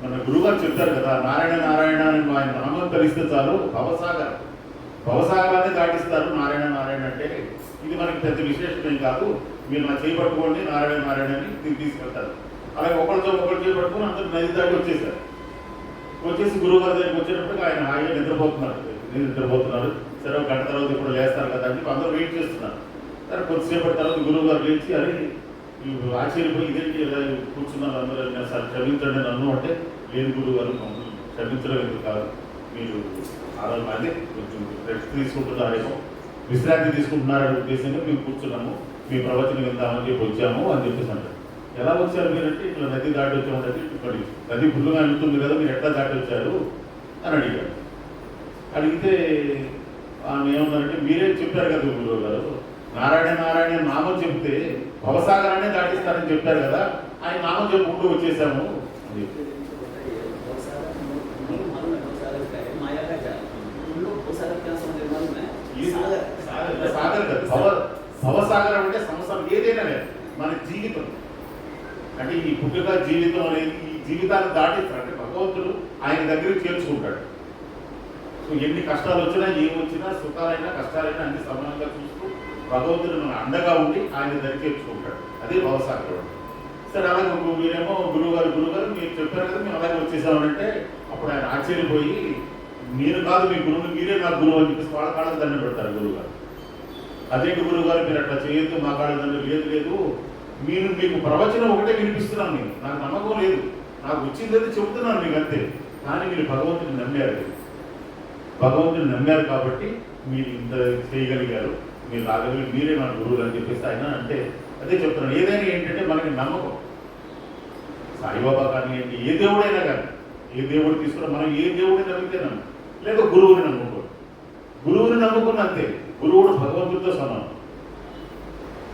మన గురువుగారు చెప్తారు కదా, నారాయణ నారాయణ అని ఆయన నామం కలిస్తే చాలు భవసాగరాన్ని దాటిస్తారు నారాయణ నారాయణ అంటే. ఇది మనకి పెద్ద విశేషమేం కాదు, మీరు నా చేయి పట్టుకోండి నారాయణ నారాయణ అని తీసుకెళ్తారు. అలాగే ఒకరితో ఒకరు చేయి పట్టుకొని అందరూ నది దాటి వచ్చేసారు. వచ్చేసి గురువు గారి దగ్గరికి వచ్చేటప్పటికి ఆయన హాయిగా నిద్రపోతున్నారు. సరే ఒక గంట తర్వాత ఇప్పుడు లేస్తారు కదా అని అందరూ వెయిట్ చేస్తున్నారు. సరే కొద్దిసేపటి తర్వాత గురువు గారు లేచి అది ఆశ్చర్యపోయి ఇదేంటి ఇలా కూర్చున్నారు అందరూ, సార్ క్షమించండి నన్ను అంటే, లేదు గురువు గారు క్షమించడం ఎందుకు కాదు, మీరు అదే కొంచెం రెస్ట్ తీసుకుంటున్నారేమో, విశ్రాంతి తీసుకుంటున్నారనే ఉద్దేశంగా మేము కూర్చున్నాము, మీ ప్రవచనం విందామని చెప్పి వచ్చాము అని చెప్పేసి అంటారు. ఎలా వచ్చారు మీరంటే ఇట్లా నది దాటి వచ్చామంటే ఇక్కడి నది ఫుల్గా వెళ్తుంది కదా, మీరు ఎట్లా దాటి వచ్చారు అని అడిగారు. అడిగితే ఆమె ఏమన్నారంటే, మీరే చెప్పారు కదా గురువు గారు, నారాయణ నారాయణ నామం చెప్తే భవసాగరాన్ని దాటిస్తారని చెప్పారు కదా, ఆయన నామం చెప్పుకుంటూ వచ్చేసాము అని చెప్పి. సాగర్ కదా, భవసాగరం అంటే సంవత్సరం ఏదైనా లేదు మన జీవితం అంటే ఈ పుట్టుక జీవితం అనేది ఈ జీవితాన్ని దాటిస్తారు. అంటే భగవంతుడు ఆయన దగ్గరికి చేర్చుకుంటాడు. సో ఎన్ని కష్టాలు వచ్చినా ఏమొచ్చినా సుఖాలైనా కష్టాలైనా అన్ని సమానంగా చూస్తూ భగవంతుడు మన అండగా ఉండి ఆయన దగ్గర చేర్చుకుంటాడు. అదే భవసాగరం. సరే అలాగే మీరేమో గురువుగారు మీరు చెప్పారు కదా మేము అలాగే వచ్చేసామంటే అప్పుడు ఆయన ఆశ్చర్యపోయి, మీరు కాదు మీ గురువుని, మీరే నా గురువు అని చెప్పేసి వాళ్ళ కాళ్ళకు దండం పెడతారు గురువుగారు. అదేంటి గురువుగారు మీరు అట్లా చేయొద్దు, మా కాళ్ళకు దండం లేదు, మీకు ప్రవచనం ఒకటే వినిపిస్తున్నాను, నేను నాకు నమ్మకం లేదు, నాకు వచ్చిందని చెబుతున్నాను మీకు అంతే. కానీ మీరు భగవంతుని నమ్మారు కాబట్టి మీరు ఇంత చేయగలిగారు, మీరు రాగలిగి మీరే నా గురువులు అని చెప్పేసి ఆయన అంటే అదే చెప్తున్నాను. ఏదైనా ఏంటంటే మనకి నమ్మకం, సాయిబాబా కానివ్వండి ఏ దేవుడైనా కానీ, ఏ దేవుడు తీసుకున్నా మనం ఏ దేవుడిని నమ్మితే లేదా గురువుని నమ్ముకున్న అంతే. గురువుడు భగవంతుడితో సమానం.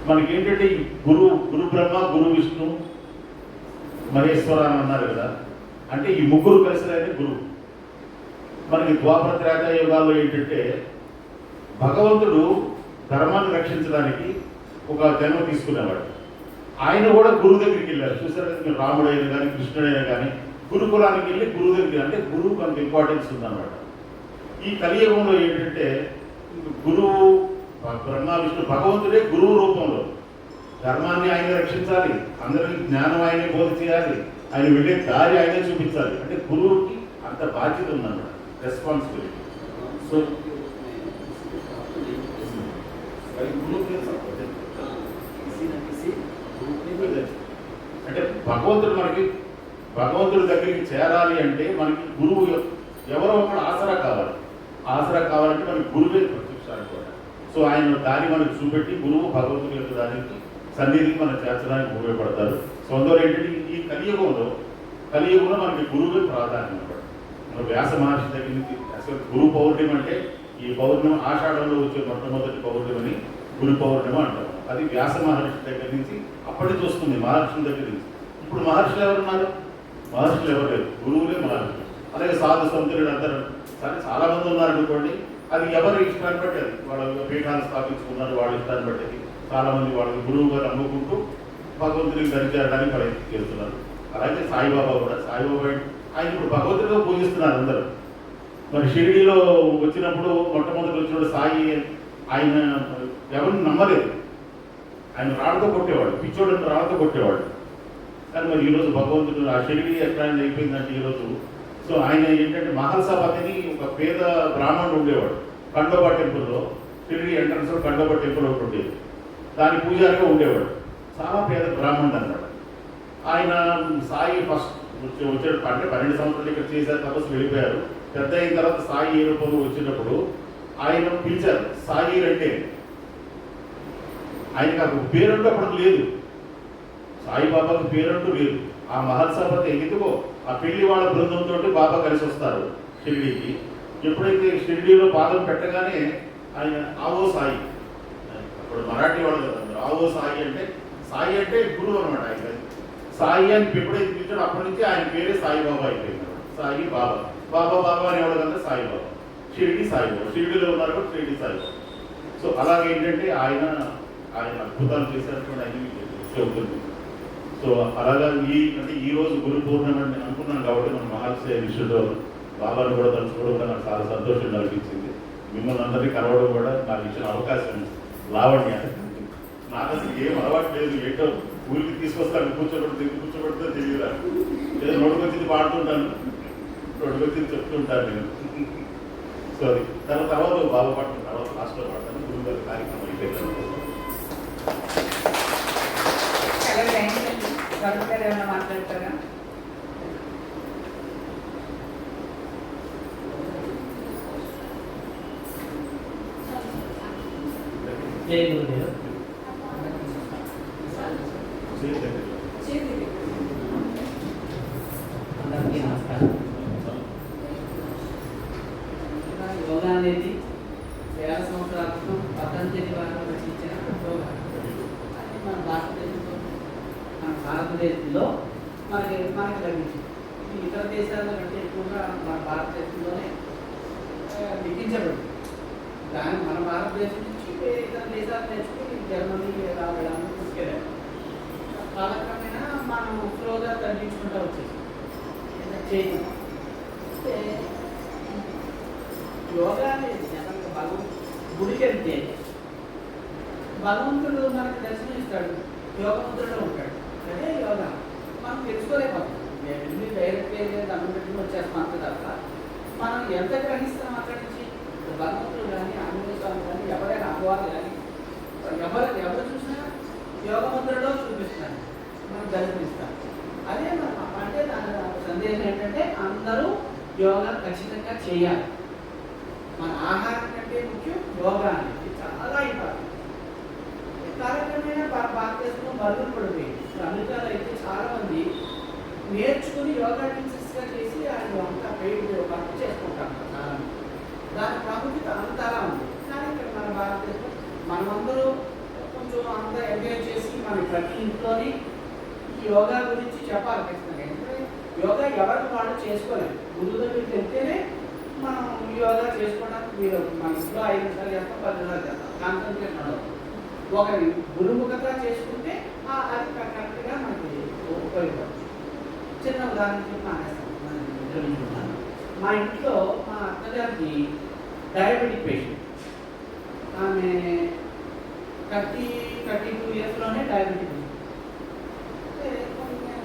మనకేంటంటే గురు బ్రహ్మ, గురు విష్ణు, మహేశ్వర అని అన్నారు కదా, అంటే ఈ ముగ్గురు కలిసినది గురువు. మనకి ద్వాపర త్రేతా యుగాల్లో ఏంటంటే భగవంతుడు ధర్మాన్ని రక్షించడానికి ఒక జన్మ తీసుకునేవాడు. ఆయన కూడా గురువు దగ్గరికి వెళ్ళారు. చూసారు కదా మీరు, రాముడైనా కానీ కృష్ణుడైనా కానీ గురుకులానికి వెళ్ళి గురువు దగ్గరికి, అంటే గురువుకు అంత ఇంపార్టెన్స్ ఉందన్నమాట. ఈ కలియుగంలో ఏంటంటే గురువు బ్రహ్మ విష్ణు భగవంతుడే గురువు రూపంలో ధర్మాన్ని ఆయన రక్షించాలి, అందరికీ జ్ఞానం ఆయనే బోధ చేయాలి, ఆయన వెళ్ళే దారి ఆయనే చూపించాలి. అంటే గురువుకి అంత బాధ్యత ఉందన్నమాట, రెస్పాన్సిబిలిటీ. సో భగవంతుడి దగ్గరికి చేరాలి అంటే మనకి గురువు ఎవరో ఒకడు ఆసరా కావాలి. ఆసరా కావాలంటే మనకి గురువే ప్రత్యక్ష అనుకోండి. సో ఆయన దాన్ని మనకు చూపెట్టి గురువు భగవంతుడి యొక్క దానికి సన్నిధికి మనం చేర్చడానికి ఉపయోగపడతారు. సో అందువల్ల ఏంటంటే ఈ కలియుగంలో మనకి గురువే ప్రాధాన్యం అన్నమాట. మన వ్యాస మహర్షి దగ్గర నుంచి అసలు గురు పౌర్ణమి అంటే ఈ పౌర్ణమి ఆషాఢంలో వచ్చే మొట్టమొదటి పౌర్ణమిని గురు పౌర్ణమి అంటారు. అది వ్యాస మహర్షి దగ్గర నుంచి అప్పటికి వస్తుంది, మహర్షుల దగ్గర నుంచి. ఇప్పుడు మహర్షులు ఎవరున్నారు? మహర్షులు ఎవరు లేరు, గురువులే మహర్షులు. అలాగే సాధు సంతులు అందరూ సరే చాలా మంది ఉన్నారు అనుకోండి, అది ఎవరి ఇష్టాన్ని బట్టి అది వాళ్ళ పీఠాన్ని స్థాపించుకున్నారు, వాళ్ళ ఇష్టాన్ని బట్టి చాలా మంది వాళ్ళని గురువుగా నమ్ముకుంటూ భగవంతుడికి దరిచేరడానికి ప్రయత్నం చేస్తున్నారు. అలాగే సాయిబాబా కూడా, సాయిబాబా ఆయన ఇప్పుడు భగవంతుడిగా పూజిస్తున్నారు అందరూ. మరి షిరిడీలో వచ్చినప్పుడు మొట్టమొదటి వచ్చినప్పుడు సాయి ఆయన ఎవరిని నమ్మలేదు, ఆయన రాళ్ళతో కొట్టేవాడు, పిచ్చోడిని రాళ్ళతో కొట్టేవాడు. కానీ మరి ఈరోజు భగవంతుడు ఆ షిరిడీ ఎట్లా అయిపోయిందంటే ఈరోజు సో ఆయన ఏంటంటే మహల్సాపతిని ఒక పేద బ్రాహ్మణుడు ఉండేవాడు ఖండోబా టెంపుల్లో. షిరిడీ ఎంట్రన్స్ ఖండోబా టెంపుల్ ఒకటి ఉండేది, దాని పూజారిగా ఉండేవాడు. చాలా పేద బ్రాహ్మణుడు అన్నమాట. ఆయన సాయి ఫస్ట్ వచ్చాడు అంటే 12 సంవత్సరాలు ఇక్కడ చేశారు, తపస్సు వెళ్ళిపోయారు. పెద్ద అయిన తర్వాత సాయి ఏ రూపంలో వచ్చినప్పుడు ఆయన పిలిచారు సాయి అంటే. ఆయనకు ఒక పేరంటూ అప్పుడు లేదు, సాయిబాబాకు పేరంటూ లేదు. ఆ మహల్సాపతి ఎందుకో ఆ పెళ్లి వాళ్ళ బృందంతో బాబా కలిసి వస్తారు షిరిడీకి. ఎప్పుడైతే షిరిడీలో పాదం పెట్టగానే ఆయన ఆవో సాయి, అప్పుడు మరాఠీ వాళ్ళు కదా ఆవో సాయి అంటే గురువు అనమాట. ఆయన సాయి అని ఎప్పుడైతే పిలిచాడో అప్పటి నుంచి ఆయన పేరే సాయిబాబా అయిపోయింది. సాయి బాబా, బాబా అనేవాడు కదా సాయిబాబా, షిరిడి సాయిబాబా. షిరిడిలో ఉన్నారు కూడా షిరిడి సాయిబాబా. సో అలాగే ఏంటంటే ఆయన అద్భుతాలు చేసినటువంటి అన్ని చెబుతుంది. సో అలాగా ఈ రోజు గురు పూర్ణిమని అనుకున్నాను కాబట్టి మన మహర్షి విషయంలో బాబాను కూడా తలుచుకోవడం కూడా నాకు చాలా సంతోషం అనిపించింది. మిమ్మల్ని అందరినీ కలవడం కూడా నాకు ఇచ్చిన అవకాశం. లావణ్య నాకు అసలు ఏం అలవాటు లేదు, ఏంటో ఊరికి తీసుకొస్తాను కూర్చోబెడితే తెలియదు. ఏదో నోటుకొచ్చింది పాడుతుంటాను, నోటుకొచ్చింది చెప్తుంటాను నేను. సో అది తర్వాత బాబా పాడుతాను, తర్వాత లాస్ట్లో పాడతాను. గురువు గారి కార్యక్రమం అయిపోయింది. ఏమైనా మాట్లాడతారా? జై గురుదేవ్. అందరికీ నమస్కారం. యోగా అనేది 1000 సంవత్సరాల క్రితం పతంజలి వారు రచించిన యోగా. అది మన భారతదేశంలో మనకి లభించింది. ఇతర దేశాల్లో కంటే ఎక్కువగా మన భారతదేశంలోనే లిఖించబడింది. దాని మన భారతదేశం నుంచి ఇతర దేశాలు నేర్చుకుని జర్మనీ రావడానికి తీసుకెళ్ళారు. కాలక్రమేణా మనం స్లోగా తగ్గించుకుంటూ వచ్చేసి చేయడం అంటే యోగా అనేది గుడికి వెళ్తే భగవంతుడు మనకు దర్శనమిస్తాడు, యోగముద్రలో ఉంటాడు. అదే యోగా మనం తెలుసుకోలేకపోతాం. వెళ్ళి డైరెక్ట్గా దండం పెట్టుకుని వచ్చేస్తాం అంతే తప్ప మనం ఎంత గ్రహిస్తాం అక్కడి నుంచి. భగవంతుడు కానీ ఆంజనేయ స్వామి కానీ ఎవరైనా అమ్మవారు కానీ ఎవరు చూసినా యోగముద్రలో చూపిస్తారు, మనం దర్శనిస్తాం. అదే మనం అంటే దాని సందేశం ఏంటంటే అందరూ యోగా ఖచ్చితంగా చేయాలి. మన ఆహారం కంటే ముఖ్యం యోగా అనేది చాలా ఇంపార్టెంట్. కాలక్రమేణా భారతదేశంలో బరువులు పడిపోయింది. అమెరికాలో అయితే చాలా మంది నేర్చుకుని యోగా టీచర్స్గా చేసి ఆయన అంతా పెయిడ్ వర్క్ చేసుకుంటారు చాలా. దాని ప్రాముఖ్యత అంతలా ఉంది. కానీ ఇక్కడ మన భారతదేశం మనమందరూ కొంచెం అంతా ఎంజాయ్ చేసి మన ప్రతి ఇంట్లోని ఈ యోగా గురించి చెప్పాలి ఖచ్చితంగా. ఎందుకంటే యోగా ఎవరికి వాళ్ళు చేసుకోలేము. గురువు దగ్గరికి వెళ్తేనే మనం యోగా చేసుకోవడానికి మీరు మన ఇంట్లో 5 నిమిషాలు చేస్తాం, 10 నిమిషాలు చేస్తాం, కాన్సన్ట్రేషన్ ఉండదు. ఒకరి గురుముఖత చేసుకుంటే అది కరెక్ట్గా మనకి ఉపయోగపడుతుంది. చిన్న ఉదాహరణ చెప్పి మానేస్తాను. మా ఇంట్లో మా అత్తగారికి డయాబెటిక్ పేషెంట్. ఆమె 32 ఇయర్స్లోనే డయాబెటిక్.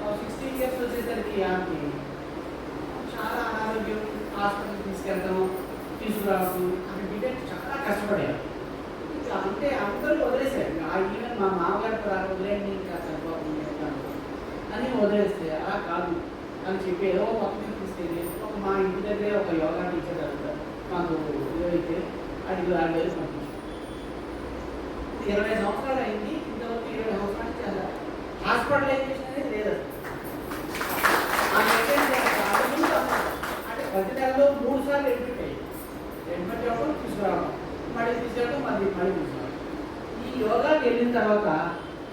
60 ఇయర్స్ వచ్చేసరికి ఆమెకి చాలా అనారోగ్యం, హాస్పిటల్కి తీసుకెళ్తాం, తీసుకురావడం ఆమె బిడ్డకి చాలా కష్టపడారు. అంటే అందరూ వదిలేశారు. ఈవెన్ మా మామగారు వదిలేండి ఇంకా చనిపోతుంది అని వదిలేస్తే అలా కాదు అని చెప్పి ఏదో పక్కన తీసుకెళ్ళి ఒక మా ఇంటి దగ్గర ఒక యోగా టీచర్ అడుగుతారు మాకు ఏదైతే అడిగి 6,000 పంపించారు. 20 సంవత్సరాలు అయింది, ఇంతవరకు 20 సంవత్సరాల నుంచి అలా హాస్పిటలైజేషన్ అనేది లేదు. అంటే ప్రతి నెలలో 3 సార్లు అడ్మిట్ అయ్యి అడ్మిట్ అవ్వడం తీసుకురావడం, మళ్ళీ తీసుకెళ్ళడం, మళ్ళీ తీసుకురావడం. ఈ యోగాకి వెళ్ళిన తర్వాత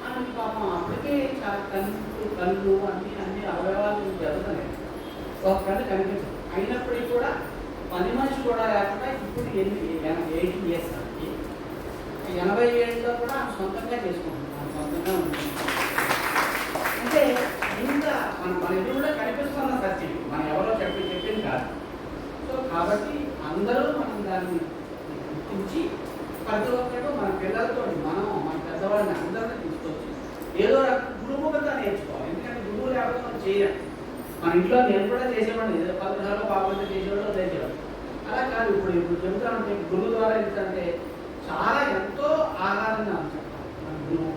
ఆమెకి పాపం అప్పటికే చాలా కళ్ళు అన్ని అవయవాలు జరుగుతున్నాయి. ఒక కళ్ళు కనిపించదు. అయినప్పటికీ కూడా పని మనిషి కూడా లేకుండా ఇప్పుడు 80 years అండి, 80 ఏళ్ళలో కూడా ఆమె సొంతంగా చేసుకుంటుంది. ఆమె సొంతంగా ఉంటుంది. అంటే ఇంత మన ఎదురుగా కనిపిస్తున్న సత్యం, మనం ఎవరో చెప్పింది కాదు. సో కాబట్టి అందరూ మనం దాన్ని గుర్తించి ప్రతి ఒక్కరు మన పిల్లలతో మన పెద్దవాళ్ళని అందరినీ తీసుకొచ్చి ఏదో గురుముఖత నేర్చుకోవాలి. ఎందుకంటే గురువు లేకపోతే మనం చేయలేం. మన ఇంట్లో నేను కూడా చేసేవాడిని, ఏదో 10 నిమిషాలు పాపంతో చేసేవాడు వదిలేసేవాడు. అలా కాదు. ఇప్పుడు చెబుతామంటే గురువు ద్వారా ఏంటంటే చాలా ఎంతో ఆహారంగా చెప్తాం. మన గురువు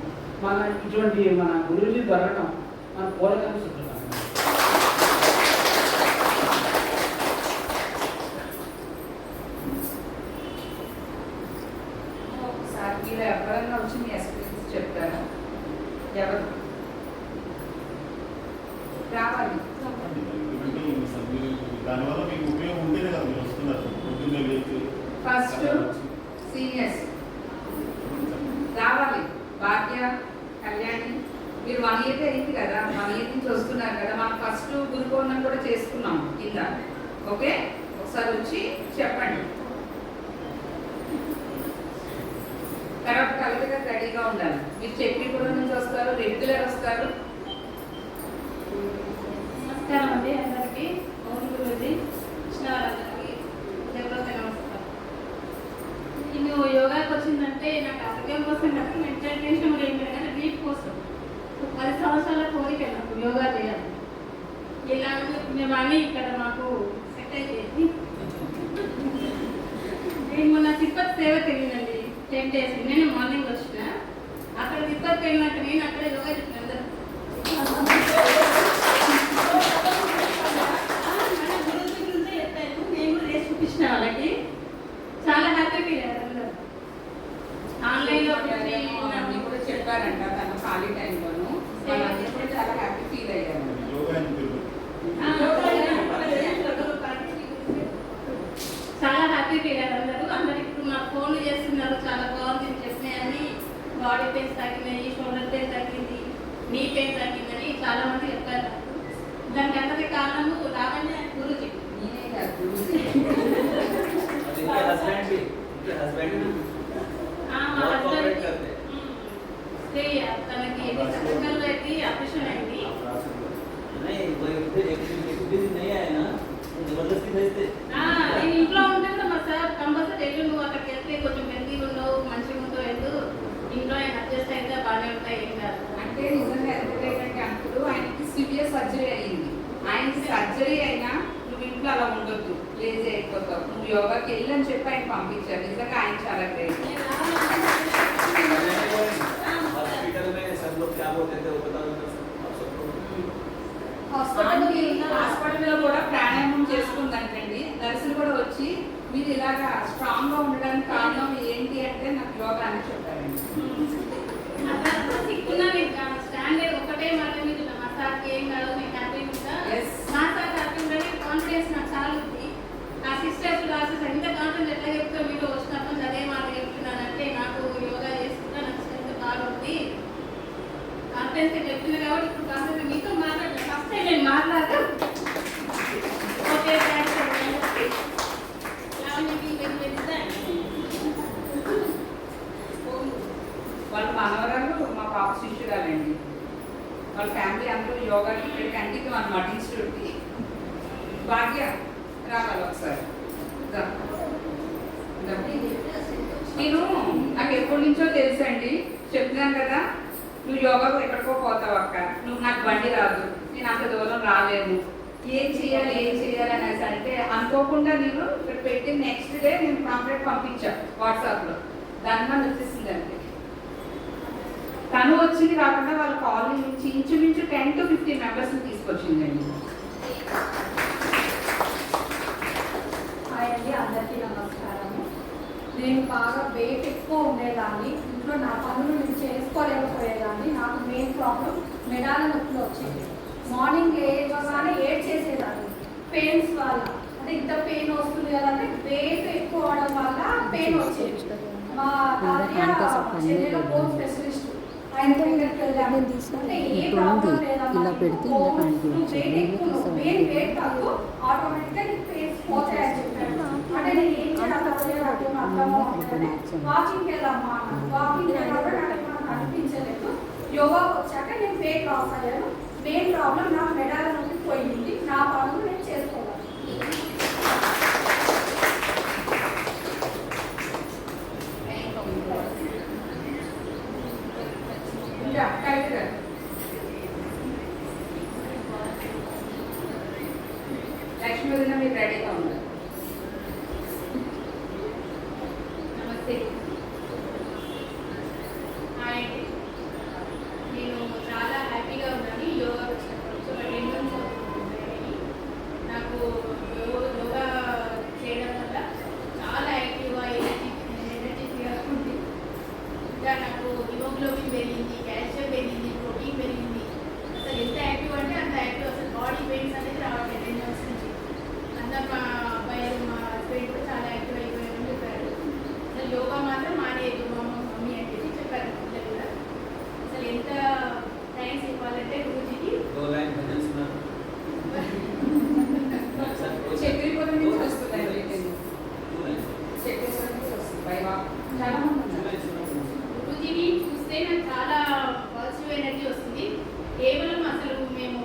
మన ఇటువంటి మన గురువుజీ దొరకటం మన పూర్వకంగా శుభ్రం. ఒకసారి మీరు ఎవరైనా వచ్చి మీ ఎక్స్పీరియన్స్ చెప్తారా? ఎవరు రావాలి? దానివల్ల మీకు ఉపయోగం ఉంటేనే కదా మీరు వస్తున్నారు. పొద్దున్నే లేచి ఫస్ట్ సీనియర్స్ రావాలి. భాగ్య, కళ్యాణి, మీరు 1 year అయింది కదా, 1 year నుంచి వస్తున్నారు కదా. మనం ఫస్ట్ గురు పౌర్ణమి కూడా చేసుకున్నాం కింద. ఓకే, ఒకసారి వచ్చి చెప్పండి. తర్వాత కవితగా రెడీగా ఉండాలి. మీరు చక్రీపురం నుంచి వస్తారు, రెగ్యులర్ వస్తారు. నమస్కారం అండి అందరికీ. అవును గురుజీ, కృష్ణవారందరికీ నమస్కారం. నేను యోగాకి వచ్చిందంటే నాకు ఆరోగ్యం కోసం కాదు, మెడిటేషన్ కూడా ఏం లేదు కానీ వీటి కోసం 10 సంవత్సరాల కోరిక నాకు యోగా చేయాలి. ఇలా మేమని ఇక్కడ మాకు సెట్ అయిపోయింది. నేను మొన్న తిరుపతి సేవకి వెళ్ళినండి 10 days. నేను మార్నింగ్ వచ్చిన అక్కడ తిరుపతికి వెళ్ళినాక నేను అక్కడ యోగా చెప్పిన అందరూ చూపించిన వాళ్ళకి చాలా హ్యాపీ ఫీల్ అయ్యారు అందరూ. ఆన్లైన్లో కూడా చెప్పారంట తన ఖాళీ టైంలోను చాలా హ్యాపీ ఫీల్ అయ్యారు. చాలా హ్యాపీ ఫీల్ అయ్యారు అందరూ. అందరికి ఇప్పుడు నాకు ఫోన్లు చేస్తున్నారు, చాలా బాగుంది చెప్పినాయని, బాడీ పెయిన్స్ తగ్గినాయి, షోల్డర్ పెయిన్ తగ్గింది, నీ పెయిన్ తగ్గిందని చాలా మంది చెప్పారు. దానికి అందరి కారణము రావణ్య గురుజీ. తనకి సర్జికల్ అయితే ఆపరేషన్ అయింది. నేను ఇంట్లో ఉంటే కూడా మా సార్ కంపల్సరీ వెళ్ళు, నువ్వు అక్కడికి వెళ్తే కొంచెం హెల్తీగా ఉండవు, మంచిగా ఉండవు, వెళ్ళు, ఇంట్లో ఆయన అడ్జస్ట్ అయితే బాగానే ఉంటాయి, ఏం కాదు. అంటే నిజంగా ఎంతకంటే అప్పుడు ఆయనకి సివియర్ సర్జరీ అయ్యింది. ఆయనకి సర్జరీ అయినా నువ్వు ఇంట్లో అలా ఉండొద్దు, లేజీ అయిపోతావు, నువ్వు యోగాకి వెళ్ళని చెప్పి ఆయన పంపించారు. నిజంగా ఆయన చాలా గ్రేట్. హాస్పిటల్లో కూడా ప్రాణాయామం చేసుకుందంటండి. నర్సులు కూడా వచ్చి మీరు ఇలాగా స్ట్రాంగ్ గా ఉండడానికి కారణం ఏంటి అంటే నాకు యోగా అని చెప్పారండి. స్టాండర్డ్ ఒకటే మాట మీద మా సార్కి ఏం కాదు, నేను హ్యాపీ ఉంటా, మా సార్ హ్యాపీ ఉండాలి, కాన్ఫిడెన్స్ నాకు చాలా ఉంది. ఆ సిస్టర్స్ క్లాసెస్ ఎంత కాన్ఫిడెన్స్ ఎట్లా చెప్తా మీతో వచ్చినప్పుడు అదే మాట చెప్తున్నానంటే నాకు యోగా చేసుకుంటా నాకు స్ట్రెంత్ బాగా ఉంది, కాన్ఫిడెన్స్ చెప్తున్నా కాబట్టి ఇప్పుడు కాన్ఫిడెన్స్ మీతో మాట్లాడలేదు. ఫస్ట్ టైం నేను మాట్లాడతా. ఓకే వాళ్ళ మనవరాలు మా పాప శిష్యురాలండి. వాళ్ళ ఫ్యామిలీ అందరూ యోగాకి ఇక్కడికి అంకితం అన్నమాట, ఇన్స్టిట్యూట్కి. భాగ్య రావాలి ఒకసారి. నేను నాకు ఎప్పటి నుంచో తెలుసండి, చెప్తున్నాను కదా, నువ్వు యోగాకు ఎక్కడికో పోతావు అక్క, నువ్వు నాకు బండి రాదు, నేను అంత దూరం రాలేను, ఏం చేయాలి అనేసి అంటే అనుకోకుండా నేను ఇక్కడ పెట్టి నెక్స్ట్ డే నేను కాంప్లైంట్ పంపించాను వాట్సాప్లో. దాని మీద వచ్చేసిందండి. తను వచ్చింది కాకుండా వాళ్ళ కాలనీ నుంచి ఇంచుమించు 10 to 15 మెంబర్స్ని తీసుకొచ్చిందండి. హాయ్ అండి, అందరికీ నమస్కారము. నేను బాగా వెయిట్ ఎక్కువ ఉండేదాన్ని, ఇంట్లో నా పనులు నేను చేసుకోలేకపోయేదాన్ని. నాకు మెయిన్ ప్రాబ్లం మెడాల నొప్పులు వచ్చేది. మార్నింగ్ లేవగానే ఏడ్ చేసేదాన్ని పెయిన్స్ వల్ల. అంటే ఇంత పెయిన్ వస్తుంది కదా అంటే వెయిట్ ఎక్కువ అవడం వల్ల పెయిన్ వచ్చేది. మా తాతయ్య చెన్నైలో బోన్ స్పెషలిస్ట్, ఆయన దగ్గరికి వెళ్ళాను. అంటే ఏ ప్రాబ్లం లేదమ్మా, వెయిట్ కాదు ఆటోమేటిక్గా పెయిన్స్ పోతాయని చెప్పారు. అంటే నేను ఏం చేయాలి అర్థమో వాకింగ్కి వెళ్ళామ్మా అన్నాను. వాకింగ్ వెళ్ళినప్పుడు నాకు అనిపించలేదు. యోగాకి వచ్చాక నేను వెయిట్ లాస్ అయ్యాను. మెయిన్ ప్రాబ్లం నాకు మెడాల నొప్పి పోయింది. నా పనులు నేను చేసుకోవాలి. లక్ష్మీ వదిన మీరు రెడీగా ఉన్నారు. నమస్తే. హాయ్ అండి. నేను చాలా హ్యాపీగా ఉన్నాను యోగా వచ్చినప్పుడు. సో 10 months అవుతుంది. నాకు యోగా చేయడం వల్ల చాలా యాక్టివ్గా ఎనర్జీగా ఉంది. ఇంకా నాకు హిమోగ్లోబిన్ పెరిగింది, కాల్షియం పెరిగింది, ప్రోటీన్ పెరిగింది. అసలు ఎంత యాక్టివ్ అంటే అంత యాక్టివ్. అసలు బాడీ పెయిన్స్ అనేది రావట్లేదు 10 months నుంచి. అంతా మా అబ్బాయిలు మా హస్బెండ్ కూడా చాలా యాక్టివ్ అయిపోయామని చెప్పారు. అసలు యోగా మాత్రం మానేయదు మా మమ్మీ అని చెప్పి చెప్పారు పిల్లలు కూడా. అసలు ఎంత థ్యాంక్స్ ఇవ్వాలంటే గురూజీకి. చక్రీపురం నుంచి వస్తుందండి. చక్రీపురం నుంచి వస్తుంది చాలా మంది ఉన్నారు. గురూజీని చూస్తే నాకు చాలా పాజిటివ్ ఎనర్జీ వస్తుంది. కేవలం అసలు మేము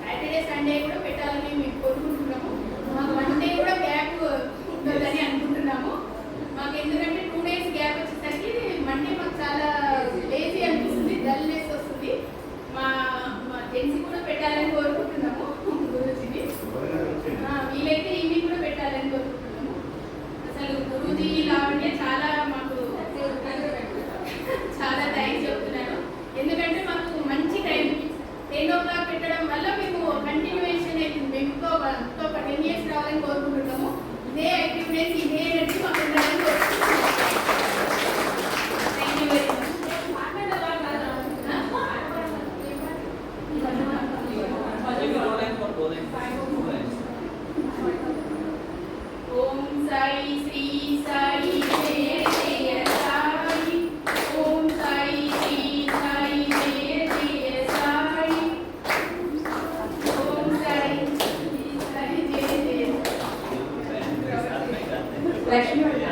సాటర్డే సండే కూడా పెట్టాలని మేము కోరుకుంటున్నాము. మాకు 1 day కూడా గ్యాప్ ఉండదని అనుకుంటున్నాము. మాకు ఎందుకంటే 2 days గ్యాప్ వచ్చేసరికి మండే మాకు చాలా లేజీ అనిపిస్తుంది, డల్నెస్ వస్తుంది. మా జెంట్స్ కూడా పెట్టాలని కోరుకుంటున్నాము గురూజీని. వీలైతే ఈవినింగ్ కూడా పెట్టాలని కోరుకుంటున్నాము. అసలు గురూజీ లావణ్య చాలా మాకు చాలా థ్యాంక్స్ చెప్తున్నాను. ఎందుకంటే మాకు మంచి టైం 10 o'clock పెట్టడం వల్ల మేము కంటిన్యూయేషన్ అవుతుంది. మేము ఇంకో 10 years రావాలని కోరుకుంటున్నాము. ఇదే యాక్టివ్నెస్, ఇదే ఎనర్జీ మాకు ఉండాలని కోరుకుంటున్నాము. Thank you very much. Om Sai Shri Sai జయ జయ సాయి. ఓం సాయి శ్రీ సాయి జయ జయ సాయి. ఓం సాయి శ్రీ సాయి జయ జయ లక్ష్మీ వదిన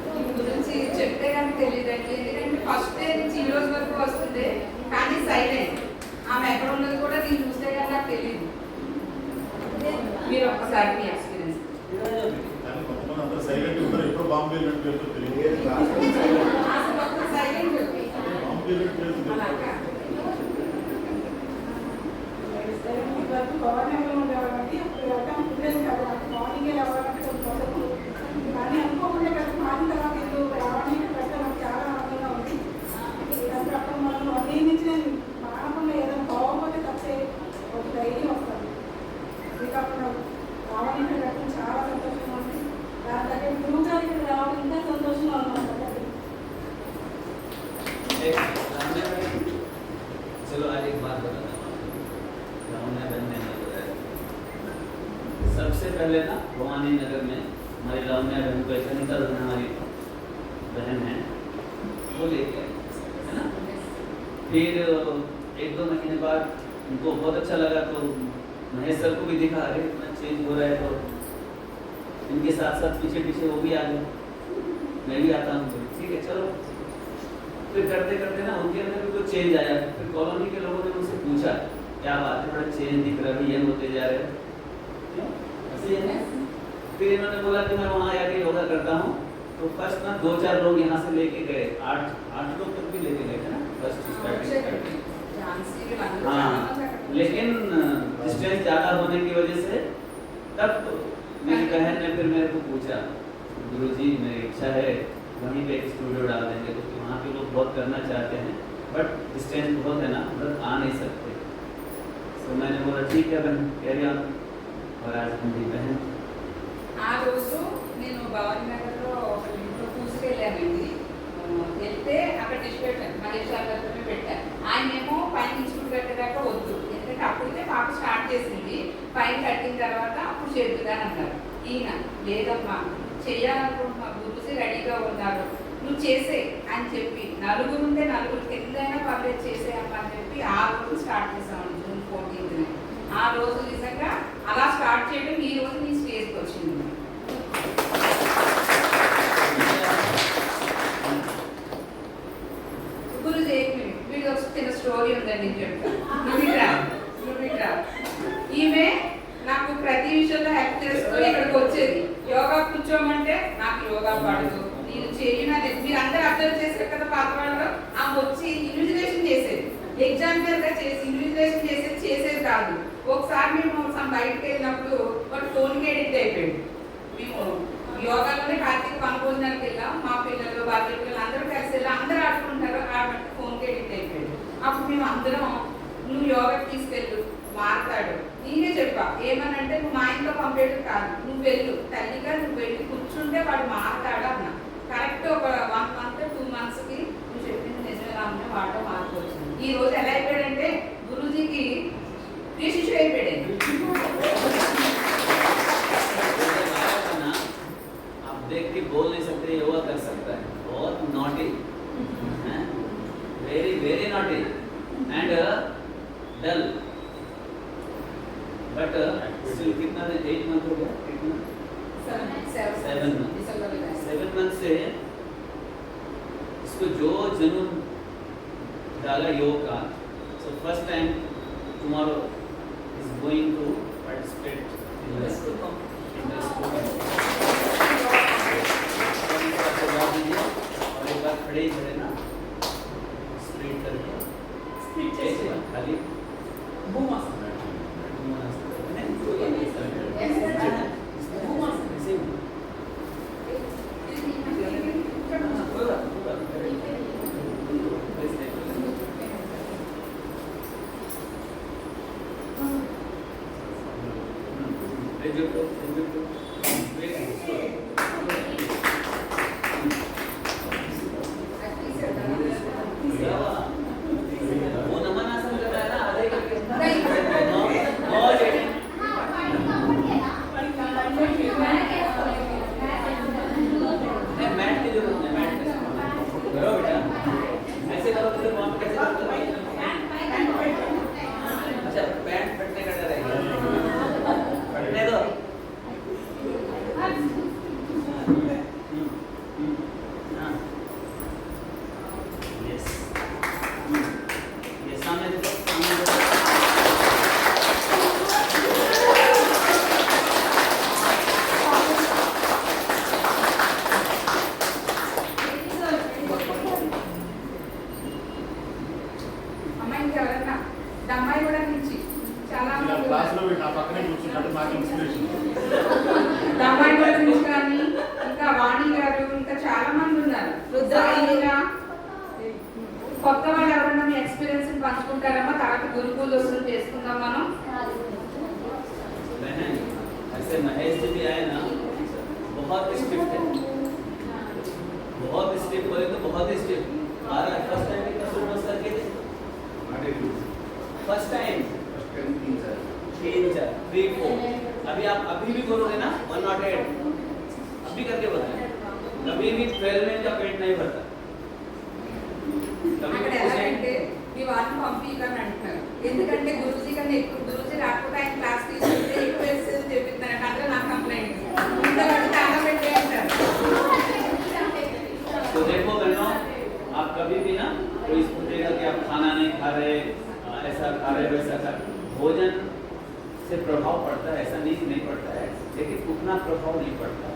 దీని గురించి చెప్తే కానీ తెలియదండి. ఎందుకంటే ఫస్ట్ డే నుంచి ఈ రోజు వరకు వస్తుంది కానీ సైలెంట్. ఆమె ఎక్కడ ఉన్నది కూడా నేను చూస్తే కానీ నాకు తెలియదు. మీరు ఒక్కసారి మీ ఎక్స్పీరియన్స్. కానీ కొంతమంది అంతా సైలెంట్ ఉంటారు. ఎప్పుడు బాంబు వెళ్ళినట్టు తెలుసు తెలియదు. అసలు ఒక్క సైలెంట్ బాంబు వెళ్ళినట్టు తెలుసు. గవర్నమెంట్లో ఉండేవాళ్ళకి మార్నింగే రావాలంటే కొంచెం కానీ అనుకోకుండా ఇక్కడ మారిన తర్వాత ఇల్లు రావడానికి పెట్టడం చాలా ఆనందంగా ఉంది. ఇదంతా అక్కడ మనం అన్ని నుంచి నేను మానకుండా ఏదైనా బాగోకపోతే తప్పే ఒక ధైర్యం వస్తుంది. అది కాకుండా రావడానికి పెట్టడం చాలా సంతోషంగా ఉంది. దాని దగ్గర గురువుగారి ఇక్కడ రావడం ఇంకా సంతోషంగా ఉన్నాను. चलो आज एक बात बताता हूँ। लावण्या बहन ने बताया सबसे पहले ना भवानी नगर में हमारी लावण्या बहन को ऐसा नहीं था, हमारी बहन है वो लेके आई, है ना। फिर 1-2 महीने बाद उनको बहुत अच्छा लगा तो महेश सर को भी दिखा, अरे इतना चेंज हो रहा है तो इनके साथ साथ पीछे पीछे वो भी आ गए, मैं भी आता हूँ। ठीक है चलो। फिर करते करते ना उनके अंदर भी कुछ चेंज आया। फिर कॉलोनी के लोगों ने उनसे पूछा क्या बात है, बड़ा चेंज दिख रहा है, यंग होते जा रहे हैं, क्यों ऐसे है। फिर इन्होंने बोला कि मैं वहाँ आके योगा करता हूँ। तो फर्स्ट ना 2-4 लोग यहाँ से लेके गए, 8 लोग तक भी लेके गए थे ना फर्स्ट स्टार्टिंग। हाँ, लेकिन डिस्टेंस ज़्यादा होने की वजह से तब बहन ने फिर मेरे को पूछा, गुरुजी मेरी इच्छा है वहीं पे एक स्टूडियो डाल देंगे, क्योंकि वहाँ पे लोग बहुत करना चाहते हैं बट डिस्टेंस बहुत है ना, उधर आ नहीं सकते। तो मैंने बोला ठीक है बहन, कैरी ऑन। और आज मेरी बहन ఆ రోజు నేను భవానీ నగర్లో ఒక ఇంట్లో పూసుకెళ్ళానండి. వెళ్తే అక్కడ డిష్ పెట్టాను, మహేష్ గారితో పెట్టాను. ఆయనేమో పైన ఇన్స్టిట్యూట్ కట్టేదాకా వద్దు, ఎందుకంటే అప్పుడైతే పాప స్టార్ట్ చేసింది, పైన కట్టిన తర్వాత అప్పుడు చేద్దుదని అన్నారు. ఈయన లేదమ్మా చెయ్యాలనుకుంటున్నా, గురుజీ రెడీగా ఉన్నారు, నువ్వు చేసే అని చెప్పి నలుగురు ఉంటే నలుగురు కిందైనా పర్లేదు చేసేయమ్మా అని చెప్పి ఆ రోజు స్టార్ట్ చేసామండి, జూన్ 14th. ఆ రోజు నిజంగా అలా స్టార్ట్ చేయడం ఈ రోజు నీ స్టేజ్కి వచ్చింది. గురుజీ వీడికి ఒక చిన్న స్టోరీ ఉందండి, నేను చెప్తాను. ఈమె నాకు ప్రతి విషయంలో హెల్ప్ చేస్తూ ఇక్కడికి వచ్చేది. యోగా కూర్చోమంటే నాకు యోగా పడదు, నేను చేయనది. మీరు అందరూ అబ్జర్వ్ చేశారు కదా పాత వాళ్ళు, ఆమె వచ్చి ఇన్విజిలేషన్ చేసేది, ఎగ్జాంపుల్ గా చేసి ఇన్విజిలేషన్ చేసేది కాదు. ఒకసారి మేము బయటకు వెళ్ళినప్పుడు వాడు ఫోన్కి ఎడిక్ట్ అయిపోయాడు. మేము యోగాలోనే కార్తీక వనభోజనానికి వెళ్ళాం, మా పిల్లలు వాళ్ళ పిల్లలు అందరూ కలిసి వెళ్ళి అందరూ ఆడుకుంటారు, ఆడబట్టి ఫోన్కి ఎడిక్ట్ అయిపోయాడు. అప్పుడు మేము అందరం నువ్వు యోగాకి తీసుకెళ్ళు మారుతాడు. నేనే చెప్పా ఏమనంటే నువ్వు మా ఇంట్లో పంపేయడం కాదు, నువ్వు వెళ్ళు తల్లిగా, నువ్వు వెళ్ళి కూర్చుంటే వాడు మారుతాడు అన్న. కరెక్ట్ ఒక 1 month 2 monthsకి నువ్వు చెప్పింది నిజమే రామనే వాడటం మార్పు వచ్చింది. ఈ రోజు ఎలా అయిపోయాడంటే గురూజీకి ప్రియ శిష్యుడు అయిపోయాడు. आप देख के बोल नहीं सकते योगा कर सकता है, बहुत naughty, very very naughty and dull, but still कितना 8 month हो गया, 7 months से इसको जो जुनून डाला योग का, so first time tomorrow is going to participate in the school और एक बार खड़े ही खड़े ना स्प्लिट करके खाली वो नमन आसन कर रहा है ना, आधे करके मैट की जरूरत है, मैट करो बेटा, ऐसे करो तो वहाँ पे कैसे करोगे? अच्छा पैंट फटने का डर है, फटने दो। यस ये सामने देखो, सामने देखो। అమ్మాయి ఎవరన్నా అమ్మాయి కూడా నుంచి చాలా క్లాస్లో నా పక్కనే కూర్చున్నట్టు నాకు ఇన్స్పిరేషన్. అమ్మాయి కూడా నుంచి కానీ ఇంకా వాణి గారు ఇంకా చాలా మంది ఉన్నారు. రుద్రాయిగా కొత్త వాళ్ళు ఎవరన్నా మీ ఎక్స్పీరియన్స్ పంచుకుంటారమ్మా, తర్వాత గురుకుల వసూలు చేసుకుందాం మనం. बहन ऐसे महेश जी भी आए ना, बहुत स्ट्रिक्ट है, बहुत स्ट्रिक्ट बोले तो बहुत स्ट्रिक्ट। हमारा फर्स्ट टाइम कितना सूट बस करके थे, फर्स्ट टाइम 3 4 3 4। अभी आप अभी भी बोलोगे ना 108 अभी करके बताएं, कभी भी 12 में का पेट नहीं भरता। कभी అక్కడ भी ఎలా पूछें, అంటే మీ వాళ్ళని పంపించని అంటున్నారు, ఎందుకంటే గురుజీ కన్నా ఎక్కువ గురుజీ రాకపోతే ఆయన క్లాస్ తీసుకుంటే ఎక్కువ వేసేది చెప్పిస్తున్నారు, అందులో నాకు కంప్లైంట్ చాలా పెట్టే అంటారు. तो देखो बहनों, आप कभी भी ना कोई पूछेगा कि आप खाना नहीं खा रहे, ऐसा खा रहे वैसा खा रहे, भोजन से प्रभाव पड़ता है, ऐसा नहीं पड़ता है, लेकिन उतना प्रभाव नहीं पड़ता।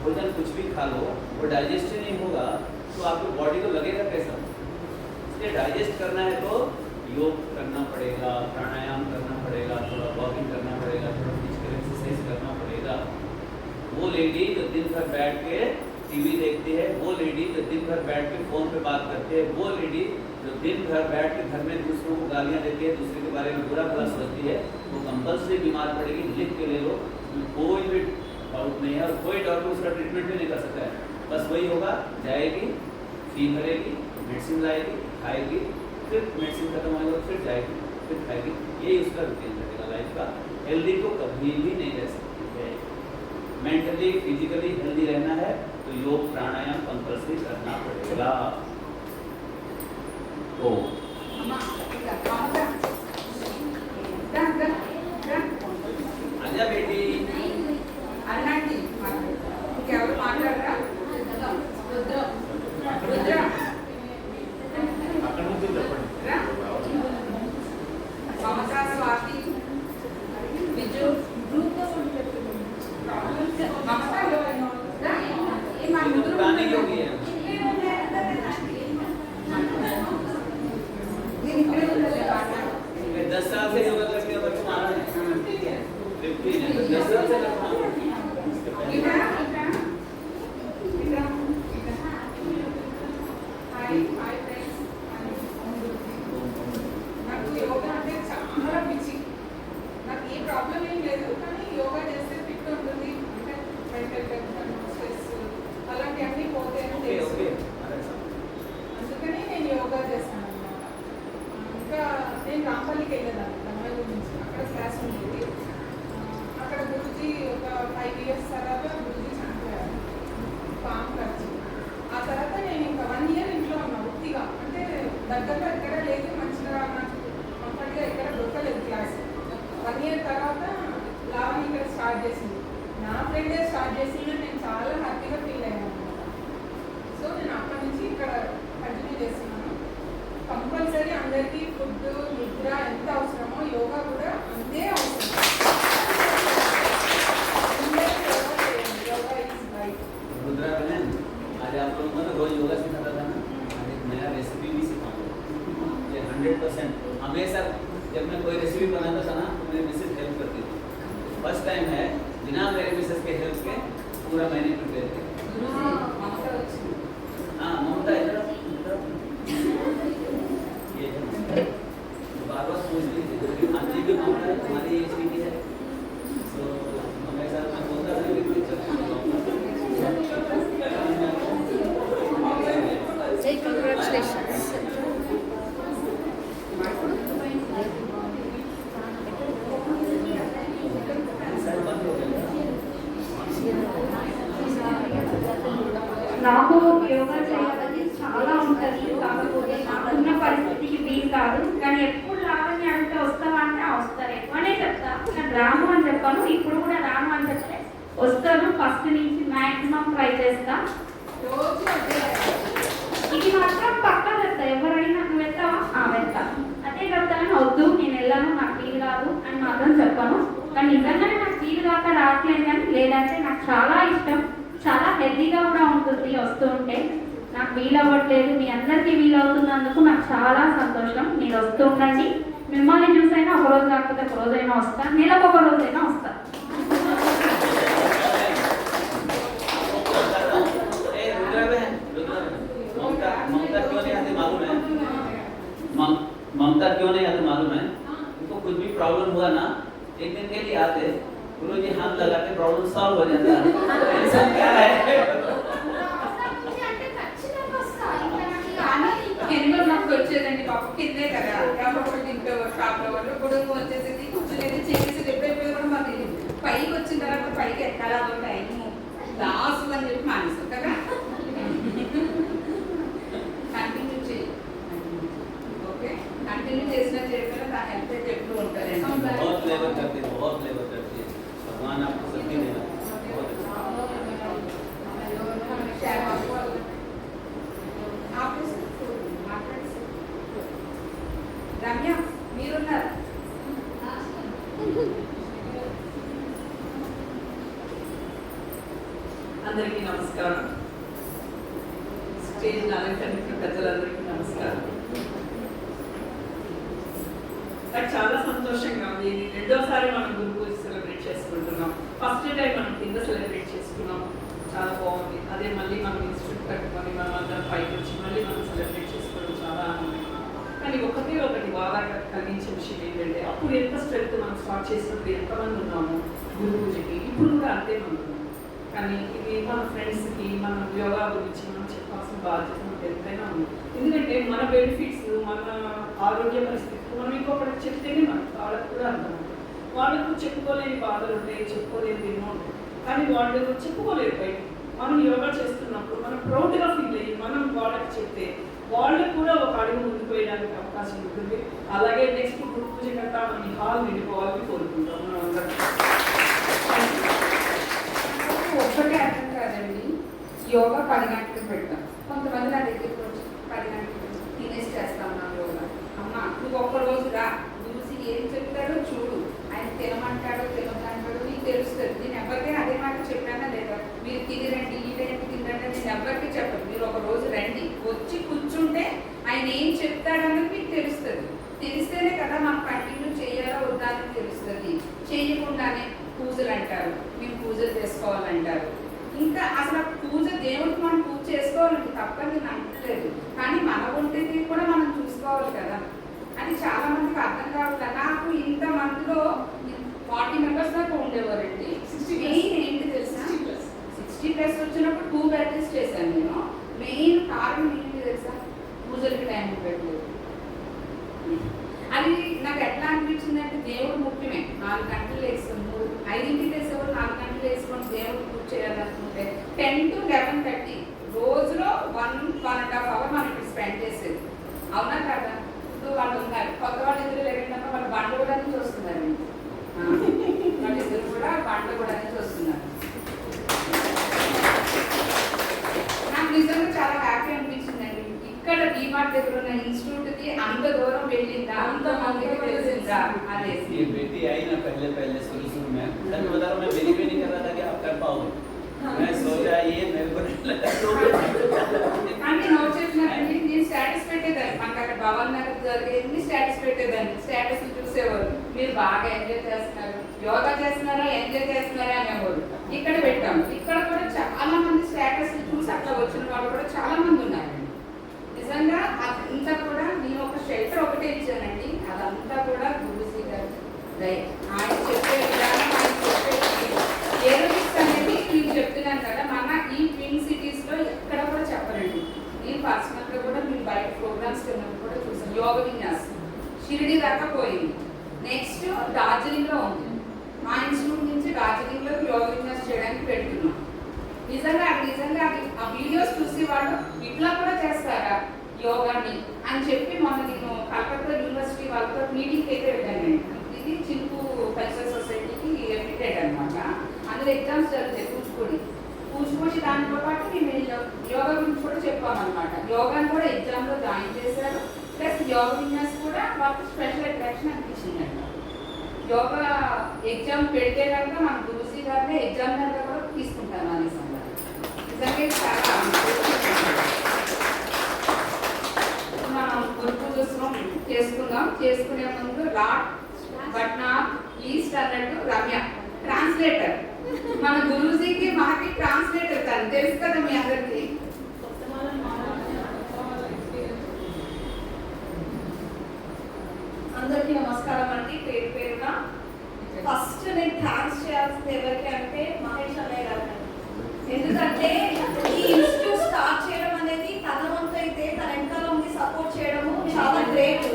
भोजन कुछ भी खा लो, वो डाइजेस्ट नहीं होगा तो आपकी बॉडी को लगेगा कैसा? इसलिए डाइजेस्ट करना है तो योग करना पड़ेगा, प्राणायाम करना पड़ेगा, थोड़ा वॉकिंग करना पड़ेगा, थोड़ा फिजिकल एक्सरसाइज करना पड़ेगा। वो लेडी जो दिन भर बैठ के टीवी देखती है, वो लेडी जो दिन भर बैठ के फोन पे बात करती है, वो लेडी जो दिन भर बैठ के घर में दूसरों को गालियाँ देती है, दूसरे के बारे में बुरा भला सोचती है, वो कंपल्सरी बीमार पड़ेगी। लिख के ले लो, कोई भी डाउट नहीं है और कोई डॉक्टर उसका ट्रीटमेंट भी नहीं कर सकता है। बस वही होगा, जाएगी, फी भरेगी, मेडिसिन लाएगी, खाएगी, फिर मेडिसिन खत्म होगा फिर जाएगी, फिर खाएगी। यही उसका रूटीन रहेगा लाइफ का। हेल्दी को कभी भी नहीं रह सकती है। मेंटली फिजिकली हेल्दी रहना है तो योग प्राणायाम कंपल्सरी करना पड़ेगा। तो आजा बेटी, అన్నండి ఇంకెవరు మాట్లాడరా? రుద్ర రుద్ర అక్కడ నుంచి చెప్పండి. రా. మమత, స్వాతి, విజు, మమత రా. ఏ మా ये तो ముగ్గురు पुराने योगी है। నేను ఇక్కడే ఉండాలి బాగా. 10 साल से योगा करते हैं बच्चे मारा है। 50 है, 10 साल से करता हूँ। ఇట్రా ఇట్రా ఇట్రా. Hi hi friends. నాకు యోగా అంటే చాలా పిచ్చి. నాకు ఏ ప్రాబ్లం ఏం లేదు, కానీ యోగా చేస్తే ఫిట్ ఉంటుంది అంటే మెంటల్ టెన్షన్, స్ట్రెస్ అలాంటివన్నీ పోతాయని ओके తెలుసు. ओके। అందుకని నేను యోగా చేస్తాను అన్నమాట. ఇంకా నేను రాంపల్లికి వెళ్ళేదాన్ని రంగంలో నుంచి, అక్కడ క్లాస్ ఉండేది. అక్కడ గురుజీ ఒక 5 years తర్వాత గురుజీ చనిపోయారు, పాము ఖర్చు. ఆ తర్వాత నేను ఇంకా 1 year ఇంట్లో ఉన్నా ఉత్తిగా, అంటే దగ్గరలో ఎక్కడ లేదు, మంచిగా నాకు కంఫర్ట్గా ఎక్కడ దొరకలేదు క్లాస్. 1 year తర్వాత లావణి ఇక్కడ స్టార్ట్ చేసింది. నా ఫ్రెండే స్టార్ట్ చేసింది, నేను చాలా హ్యాపీగా ఫీల్ అయ్యాను అనమాట. సో నేను అక్కడి నుంచి ఇక్కడ కంటిన్యూ చేస్తున్నాను. కంపల్సరీ అందరికీ ఫుడ్, నిద్ర ఎంత అవసరమో యోగా కూడా అంతే అవసరం. అందరికీ యోగా చేయండి. Yoga is life. रुद्रा बहन, आज आप लोगों को ना रोज योगा सिखाता था ना, आज एक नया रेसिपी भी सिखाऊंगा। ये 100% हमेशा जब मैं कोई रेसिपी बनाता था ना तो मेरी मिसेज हेल्प करती थी। फर्स्ट टाइम है बिना मेरे मिसेज के हेल्प के पूरा मैंने प्रिपेयर किया। గురుజీ మమత వచ్చింది. हाँ ममता इधर ये बार बार पूछती थी हाँ जी भी ममता है, तुम्हारी एज की है? तो हमेशा मैं बोलता था कि Say congratulations. నాకు యోగా చేయాలని చాలా ఉంటుంది, కాకపోతే నాకున్న పరిస్థితికి వీలు కాదు. కానీ ఎప్పుడు రావని అంటే వస్తావా అంటే వస్తారు, ఎక్కువనే చెప్తా. నేను రాను అని చెప్పాను, ఇప్పుడు కూడా రాను అని చెప్తే వస్తాను. ఫస్ట్ నుంచి మ్యాక్సిమం ట్రై చేస్తా. రోజు అదే. ఇది మాత్రం పక్కా చెప్తా, ఎవరైనా నువ్వు వెళ్తావా వెళ్తా అదే చెప్తాను. వద్దు నేను వెళ్ళాను, నాకు వీలు కాదు అని మాత్రం చెప్పాను. కానీ నిజంగానే నాకు వీలు కాక రావట్లేదు, కానీ లేదంటే నాకు చాలా ఇష్టం, చాలా హెల్తీగా కూడా ఉంటుంది వస్తూ ఉంటే. నాకు వీలు అవ్వట్లేదు, మీ అందరికీ వీలు అవుతున్నందుకు నాకు చాలా సంతోషం. మీరు వస్తూ ఉండండి, మిమ్మల్ని చూసైనా ఒక రోజు కాకపోతే ఒక రోజైనా వస్తా, నెలకు ఒక రోజైనా వస్తా. ममता क्यों नहीं आती मालूम है? ममता क्यों नहीं आती मालूम है? उनको कुछ भी प्रॉब्लम हुआ ना, एक दिन के लिए आते, गुरुजी हाथ लगा के प्रॉब्लम सॉल्व हो जाता है। ऐसा क्या है? కింద నాకు వచ్చేదండి పాప, కిందే కదా ఎవరొకటి ఇంట్లో షాప్లో వాళ్ళు పొడుగు వచ్చేసి కూర్చునేది చేసేసి ఎప్పుడైపోయి కూడా మాకు తెలియదు. పైకి వచ్చిన తర్వాత పైకి ఎక్కాలి, అదో టైము లాస్ అని చెప్పి మానేసాం కదా. కంటిన్యూ చేయి, ఓకే? కంటిన్యూ చేసినా చేయకుండా నా హెల్త్ అయితే ఎప్పుడు ఉంటారండి. बहुत लेबर करती है, बहुत लेबर करती है। भगवान आपको शक्ति देना। बहुत अच्छा। రమ్య మీరున్నారు. అందరికీ నమస్కారం. స్టేజ్ అలంకరించిన పెద్దలందరికీ నమస్కారం. నాకు చాలా సంతోషంగా ఉంది. ఇది రెండోసారి మనం గురు పూజ సెలబ్రేట్ చేసుకుంటున్నాం. ఫస్ట్ టైం మనం కింద సెలబ్రేట్ చేసుకుంటున్నాం. చేసుకున్నాం, చాలా బాగుంది. అదే మళ్ళీ మనం ఇన్స్టిట్యూట్ కట్టుకొని మనం అందరం పైకి వచ్చి మళ్ళీ మనం సెలబ్రేట్ చేసుకోవడం చాలా ఆనందంగా. కానీ ఒకటి బాగా కలిగించే విషయం ఏంటంటే అప్పుడు ఎంత స్ట్రెంత్ మనం స్టార్ట్ చేసినప్పుడు ఎంతమంది ఉన్నాము గురు పూజకి, ఇప్పుడు కూడా అంతే మంది ఉన్నాము. కానీ ఇది మన ఫ్రెండ్స్కి మన యోగా గురించి మనం చెప్పాల్సిన బాధ్యత మనకు ఎంతైనా ఉంది. ఎందుకంటే మన బెనిఫిట్స్, మన ఆరోగ్య పరిస్థితులు మనం ఇంకొకరికి చెప్తేనే వాళ్ళకి కూడా అర్థమవుతుంది. వాళ్ళకు చెప్పుకోలేని బాధలు ఉంటాయి, చెప్పుకోలేని ఎన్నో ఉంటాయి, కానీ వాళ్ళు చెప్పుకోలేరు బయట. మనం యోగా చేస్తున్నప్పుడు మనం ప్రౌడ్గా ఫీల్ అయ్యి మనం వాళ్ళకి చెప్తే వాళ్ళకు కూడా ఒక అడుగు ముందుకు వేయడానికి అవకాశం ఉంటుంది. అలాగే నెక్స్ట్ గురు పూజ కంటే మన హాల్ నిండిపోవాలని కోరుకుంటాం మనం అందరం. ఒక్కటే అర్థం కాదండి, యోగా 10 గంటలకు పెడతాం. కొంతమంది నా దగ్గరికి వచ్చి 10 గంటలకు తినేసి చేస్తాం నా యోగా. అమ్మ నువ్వు ఒక్కరోజు రా, చూసి ఏం చెప్తాడో చూడు, ఆయన తినమంటాడో తినమంటాడో నీకు తెలుస్తుంది. నేను ఎవరికైనా అదే మాట చెప్పానా లేదా, మీరు తినరండి ఈ టైంకి తినరండి నేను ఎవరికి చెప్పను. మీరు ఒక రోజు రండి, వచ్చి కూర్చుంటే ఆయన ఏం చెప్తాడన్నది మీకు తెలుస్తుంది. తెలిస్తేనే కదా మనం కంటిన్యూ చేయాలో వద్దా అని తెలుస్తుంది. చేయకుండానే పూజలు అంటారు, మేము పూజలు చేసుకోవాలంటారు. ఇంకా అసలు పూజ దేవుడికి మనం పూజ చేసుకోవాలంటే తప్పని నేను అంటలేదు, కానీ మన ఒంటిని కూడా మనం చూసుకోవాలి కదా. అది చాలా మందికి అర్థం కావాలి. నాకు ఇంత మందిలో 40 మెంబర్స్ దాకా ఉండేవారండి. 60 మెయిన్ ఏంటి తెలుసా, 60+ వచ్చినప్పుడు 2 బ్యాచెస్ చేశాను నేను. మెయిన్ కారణం ఏంటి తెలుసా, పూజలకి టైం పెట్టలేదు. అది నాకు ఎట్లా అనిపించింది అంటే దేవుడు ముఖ్యమే. 4 గంటలు వేసుకొని 5కి వేసేవారు 4 గంటలు వేసుకొని దేవుడు పూజ చేయాలనుకుంటే 10 to 11:30 రోజులో 1.5 hour మనం ఇప్పుడు స్పెండ్ చేసేది. అవునా కదా? ఇప్పుడు వాళ్ళు ఉన్నారు, కొత్త వాళ్ళు ఎదురు లేకుండా వాళ్ళు బండ్లు కూడా నుంచి వస్తున్నారండి. వాళ్ళు ఎదురు కూడా బండ్లు కూడా నుంచి వస్తున్నారు. నాకు నిజంగా చాలా హ్యాపీ అనిపించిందండి. ఇక్కడ డీమార్ట్ దగ్గర ఉన్న ఇన్స్టిట్యూట్ కి అంత దూరం వెళ్ళిందా, అంత మందికి తెలిసిందా అనేసి. ये बेटी आई ना पहले शुरू में तब बता रहा मैं बिलीव नहीं कर रहा था कि आप कर पाओगे. मैं सोचा ये मेरे को అంటే నోట్ చేసినప్పుడు నేను స్టేటస్ పెట్టేదాన్ని. మనకు అక్కడ భవన్ నగర్ జరిగేది స్టేటస్ పెట్టేదాన్ని. స్టేటస్ చూసేవారు, మీరు బాగా ఎంజాయ్ చేస్తున్నారు, యోగా చేస్తున్నారా, ఎంజాయ్ చేస్తున్నారా అనేవారు. ఇక్కడ పెట్టాము. ఇక్కడ కూడా చాలా మంది స్టేటస్ చూసి అట్లా వచ్చిన వాళ్ళు కూడా చాలా మంది ఉన్నారు. నిజంగా అదంతా కూడా నేను ఒక షెల్టర్ ఒకటే ఇచ్చానండి. అదంతా కూడా గురుజీ గారు ఆయన చెప్పే విధానం, ఆయన చెప్పే ఏరోబిక్స్ అనేది నేను చెప్తున్నాను కదా, మన ఈ ట్విన్ సిటీస్లో ఎక్కడ కూడా చెప్పరండి. నేను పర్సనల్గా కూడా మీరు బయట ప్రోగ్రామ్స్ వెళ్ళినప్పుడు కూడా చూసాను. యోగ విన్యాసం షిరిడి దాకా పోయింది. నెక్స్ట్ డార్జిలింగ్లో ఉంది. మా ఇన్స్టిట్యూట్ నుంచి డార్జిలింగ్లో యోగ విన్యాసం చేయడానికి పెడుతున్నాం. నిజంగా అది ఆ వీడియోస్ చూసి వాళ్ళు ఇట్లా కూడా చేస్తారా యోగాని అని చెప్పి మొన్న నేను కలకత్తా యూనివర్సిటీ వాళ్ళతో మీటింగ్కి అయితే వెళ్ళానండి. ఇది చింపు కల్చరల్ సొసైటీకి ఎఫిటెడ్ అనమాట. అందులో ఎగ్జామ్స్ జరుగుతాయి, కూచిపూడి దాంతో పాటు మేము యోగా గురించి కూడా చెప్పామన్నమాట. యోగాని కూడా ఎగ్జామ్లో జాయిన్ చేశారు. ప్లస్ యోగ విన్యాస్ కూడా వాళ్ళకి స్పెషల్ అట్రాక్షన్ అనిపించిందంట. యోగా ఎగ్జామ్ పెడితే కనుక మన గురుజీ గారిని ఎగ్జామ్ కనుక కూడా తీసుకుంటాను అనేసి అన్నారు. నిజంగా చాలా మనం గురు పూజస్లో చేసుకునే ముందు లాట్ బట్ నాట్ ఈస్ట్ అన్నట్టు రమ్య ట్రాన్స్లేటర్. మన గురుజీకి మనకి ట్రాన్స్లేటర్ తను తెలుసు కదా మీ అందరికి. అందరికీ నమస్కారం అండి. పేరుగా ఫస్ట్ నేను థ్యాంక్స్ చేయాల్సింది ఎవరికి అంటే మహేష్ అన్నయ్య గారు. ఎందుకంటే ఈ ఇన్స్టిట్యూట్ స్టార్ట్ చేయడం అనేది తన వంతు అయితే తన వెనకాల ఉండి సపోర్ట్ చేయడము చాలా గ్రేట్.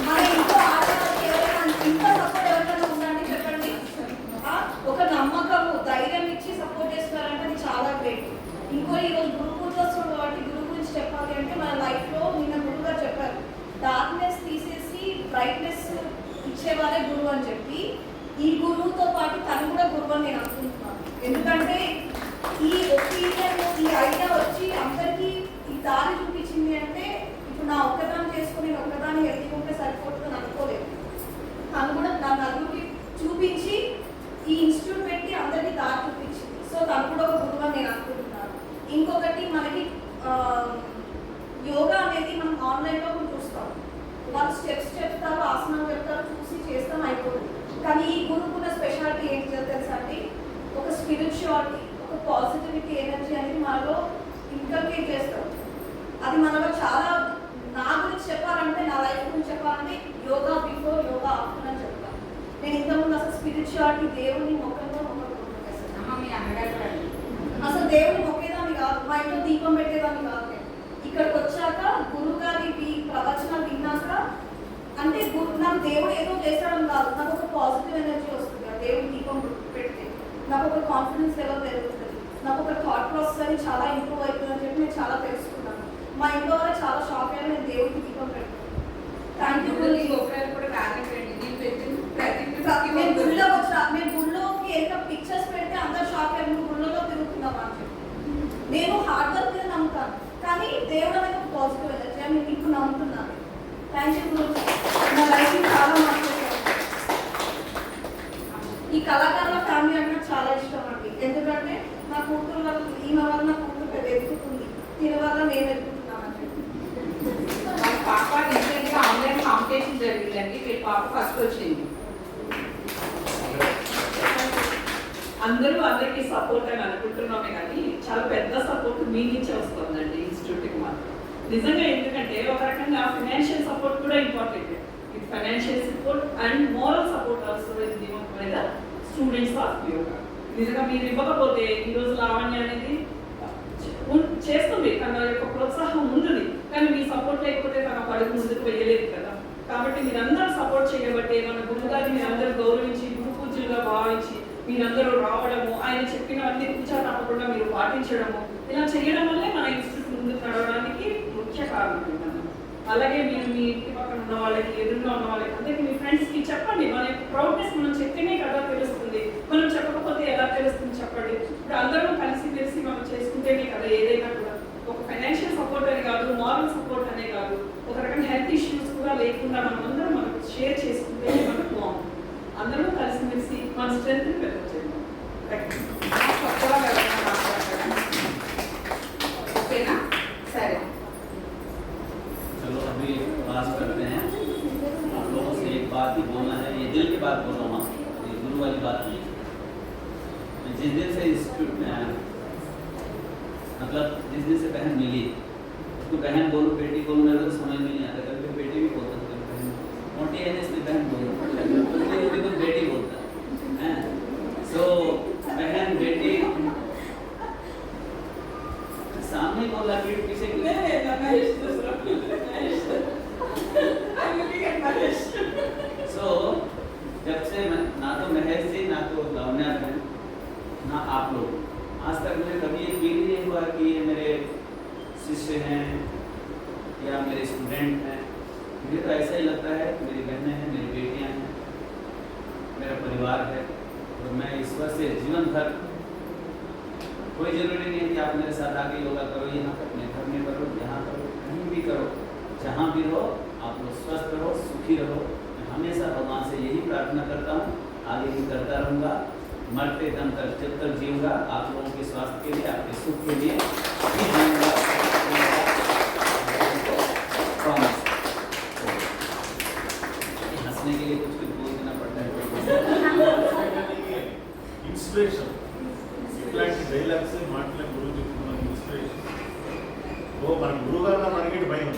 మన ఇంట్లో ఆడవాళ్ళకి ఎవరైనా ఇంత సపోర్ట్ ఎవరికైనా ఉందండి చెప్పండి. ఒక నమ్మకము ధైర్యం ఇచ్చి సపోర్ట్ చేస్తున్నారంటే అది చాలా గ్రేట్. ఇంకో ఈరోజు గురు పూజ వస్తుంది కాబట్టి గురువు గురించి చెప్పాలి అంటే మన లైఫ్లో నిన్న గురువు గారు చెప్పారు, డార్క్నెస్ తీసేసి బ్రైట్నెస్ ఇచ్చేవారే గురువు అని చెప్పి. ఈ గురువుతో పాటు తను కూడా గురువు అని నేను అనుకుంటున్నాను. ఎందుకంటే ఈ ఒపీనియన్ ఈ ఐడియా వచ్చి అందరికీ ఈ దారి చూపించింది అంటే ఇప్పుడు నా ఒక్కదాన్ని చేసుకుని నేను ఒక్కదాన్ని ఎత్తుకుంటే సరిపోతుందని అనుకోలేదు. తను కూడా నా నలుగురికి చూపించి ఈ ఇన్స్టిట్యూట్ పెట్టి అందరికీ దారి చూపించింది. సో తను కూడా ఒక గురువు అని నేను అనుకుంటున్నాను. ఇంకొకటి మనకి యోగా అనేది మనం ఆన్లైన్లో కూడా చూస్తాం. వాళ్ళు స్టెప్స్ చెప్తారు, ఆసనాలు చెప్తారు, చూసి చేస్తాం అయిపోతుంది. కానీ ఈ గురువుకున్న స్పెషాలిటీ ఏంటి తెలుసా అండి, ఒక స్పిరిచువాలిటీ, ఒక పాజిటివిటీ ఎనర్జీ అనేది మనలో ఇంకల్కేట్ చేస్తాం. అది మనలో చాలా, నా గురించి చెప్పాలంటే, నా లైఫ్ గురించి చెప్పాలంటే యోగా బిఫోర్, యోగా ఆఫ్టర్ అని చెప్తాను. నేను ఇంతకుముందు అసలు స్పిరిచువాలిటీ, దేవుని మొక్కగా మీ అన్నగారు రండి. అసలు దేవుని మొక్కేదాన్ని కాదు, మా ఇంట్లో దీపం పెట్టేదాన్ని కాదు. నేను ఇక్కడికి వచ్చాక గురువు గారి ప్రవచనాలు విన్నాక, అంటే నాకు దేవుడు ఏదో చేస్తాడని కాదు, నాకు ఒక పాజిటివ్ ఎనర్జీ వస్తుంది. ఆ దేవుని దీపం పెడితే నాకు ఒక కాన్ఫిడెన్స్ లెవెల్ పెరుగుతుంది, నాకు ఒక థాట్ ప్రాసెస్ అని చాలా ఇంప్రూవ్ అవుతుంది అని చెప్పి నేను చాలా తెలుసుకున్నాను. మా ఇంట్లో వాళ్ళు చాలా షాక్ అయ్యారు నేను దేవుడికి దీపం పెడతాను. Thank you. ఒకవేళ కూడా కారణండి నేను పెట్టిన మేము గుళ్ళోకి వచ్చిన, మేము గుళ్ళోకి ఏదైనా పిక్చర్స్ పెడితే అందరు షాక్ అయ్యారు, నువ్వు గుళ్ళలో తిరుగుతున్నావా అని చెప్పి. నేను హార్డ్ వర్క్ మీద నమ్ముతాను, కానీ దేవుడు అనేది ఒక పాజిటివ్ ఎనర్జీ అని నేను ఇప్పుడు నమ్ముతున్నాను. థ్యాంక్ యూ గురు, నా లైఫ్ చాలా మార్చేశారు. ఈ కళాకారుల ఫ్యామిలీ అంటే నాకు చాలా ఇష్టం అండి. ఎందుకంటే నా కూతురు వల్ల, ఈమె వల్ల నా కూతురు ఎదుగుతుంది, దీని వల్ల నేను ఎదుగుతున్నాను అని చెప్పి. మా పాప రీసెంట్గా ఆన్లైన్ కాంపిటీషన్ జరిగిందండి, మీ పాప ఫస్ట్ వచ్చింది. అందరూ అందరికీ సపోర్ట్ అని అనుకుంటున్నామే కానీ చాలా పెద్ద సపోర్ట్ మీ నుంచే వస్తుందండి ఇన్స్టిట్యూట్కి మాత్రం. నిజంగా ఎందుకంటే ఒక రకంగా ఫైనాన్షియల్ సపోర్ట్ కూడా ఇంపార్టెంట్. ఇది financial support and moral support also is given by the students of yoga. నిజంగా మీరు ఇవ్వకపోతే ఈరోజు లావణ్య అనేది చేస్తుంది, తన యొక్క ప్రోత్సాహం ఉంటుంది, కానీ మీ సపోర్ట్ లేకపోతే తన పడుగు ముందుకు వెళ్ళలేదు కదా. కాబట్టి మీరందరూ సపోర్ట్ చేయబట్టే మన గురువు గారిని మీరందరూ గౌరవించి, గురు పూజలుగా భావించి మీరందరూ రావడము, ఆయన చెప్పినవన్నీ కూర్చో తప్పకుండా మీరు పాటించడము, ఇలా చేయడం వల్లే మన ఇన్స్టిట్యూట్ ముందుకు నడవడానికి ముఖ్య కారణం. అలాగే మీరు మీ ఇంటి పక్కన ఉన్న వాళ్ళకి, ఎదురుగా ఉన్న వాళ్ళకి, అందరికీ మీ ఫ్రెండ్స్కి చెప్పండి. మన యొక్క ప్రౌడ్నెస్ మనం చెప్తేనే కదా తెలుస్తుంది, మనం చెప్పకపోతే ఎలా తెలుస్తుంది చెప్పండి. ఇప్పుడు అందరూ కలిసి మనం చేసుకుంటేనే కదా ఏదైనా కూడా. ఒక ఫైనాన్షియల్ సపోర్ట్ అని కాదు, మారల్ సపోర్ట్ అనే కాదు, ఒక రకమైన హెల్త్ ఇష్యూస్ కూడా లేకుండా మనం అందరం మనకు షేర్ చేసుకుంటేనే మనకు బాగుంటుంది. అందరూ కలిసిమెలిసి మన స్ట్రెంత్ పెరుగుతుంది. ఓకేనా? సరే, चलो अभी बात करते हैं। आप लोगों से एक बात ही बोलना है, ये दिल की बात बोल रहा हूँ, ये गुरु वाली बात नहीं। मैं जिस दिन से इंस्टीट्यूट में आया, मतलब जिस दिन से बहन मिली, उसको बहन बोलो बेटी बोलो मेरे को समझ में नहीं आता, कभी बेटी भी बोलता है, कभी बहन मोटी है इसलिए बहन बोलता है, बेटी बोलता है। सो बहन बेटी सामने बोला कि पीछे सो जब से मैं ना तो महेश जी, ना तो लावण्या बहन, ना आप लोग, आज तक मुझे कभी ये फील नहीं हुआ कि ये मेरे शिष्य हैं या मेरे स्टूडेंट हैं। मुझे तो ऐसा ही लगता है कि मेरी बहनें हैं, मेरी बेटियां हैं, मेरा परिवार है। और मैं ईश्वर से जीवन भर, कोई जरूरी नहीं है कि आप मेरे साथ आके योगा करो, यहाँ अपने घर में करो, यहाँ करो, कहीं भी करो, जहाँ भी रहो आप लोग स्वस्थ रहो, सुखी रहो। मैं हमेशा भगवान से यही प्रार्थना करता हूँ, आगे भी करता रहूँगा, मरते दम तक जब तक जीऊँगा आप लोगों के स्वास्थ्य के लिए, आपके सुख के लिए जीऊँगा। हंसने के लिए कुछ बोल देना पड़ता है। ఇన్స్పిరేషన్ ఇట్లాంటి డైలాగ్స్ మాటల గురువు చెప్తున్న ఇన్స్పిరేషన్. ఓ మన గురువుగారు మనకి భయం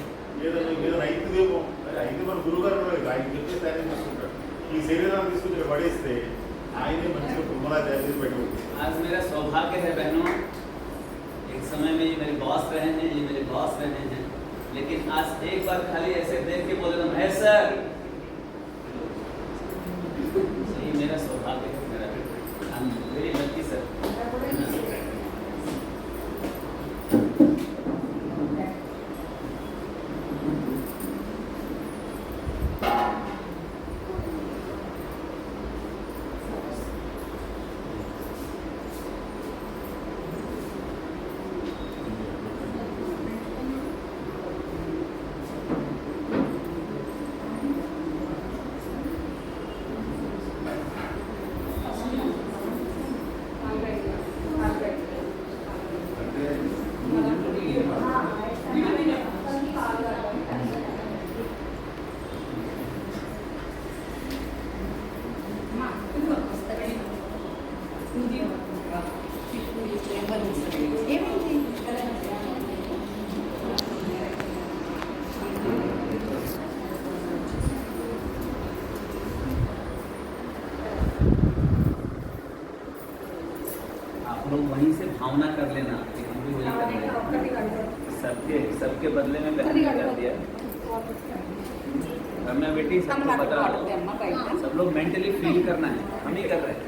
ఏదైనా అయితుందేమో, అయితే మన గురువుగారు ఆయన చెప్తే తయారు చేసుకుంటాడు. ఈ శరీరాన్ని తీసుకుని పడేస్తే ఆయనే మంచిగా కుమ్మలా తయారు చేసి పెట్టుకుంటాడు. आज मेरा सौभाग्य है बहनों, एक समय में ये मेरे बॉस रहे हैं, ये मेरे बॉस रहे हैं, लेकिन आज एक बार खाली ऐसे देख के बोले ना महेश सर, ये मेरा सौभाग्य है, मेरा वेरी लकी सर। भावना कर लेना कि हम भी वही कर रहे ఒక్కటి हैं। కడతారు. सबके बदले में बहन ने कर दिया। रम्या बेटी सबको बता दो, सब लोग मेंटली फील करना है, हम ही कर रहे हैं।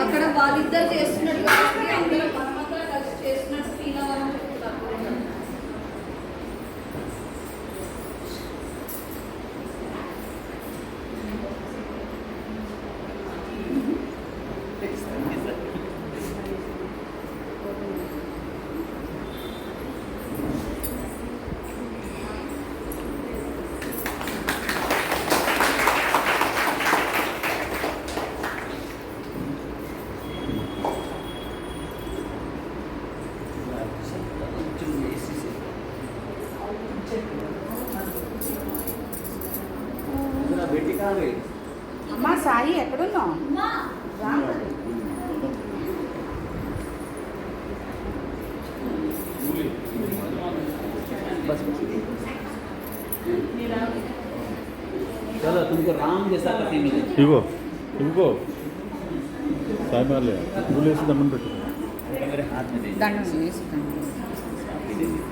అక్కడ వాళ్ళిద్దరు చేస్తున్నట్టు కాబట్టి అందరం మనమంతా కలిసి చేస్తున్నట్టు ఫీల్ అవ్వాలని చెప్తున్నారు. बेटी कहाँ गई? అమ్మా సాయి ఎక్కడున్నావు? అమ్మా, बस चलो तुमको राम जैसा पति मिले। ఇగో ఇంకో సాయిబాలే పూలేసి దండం పెట్టు. मेरे हाथ में दे दो। దండం వేసి దండం. अभी दे दीजिए।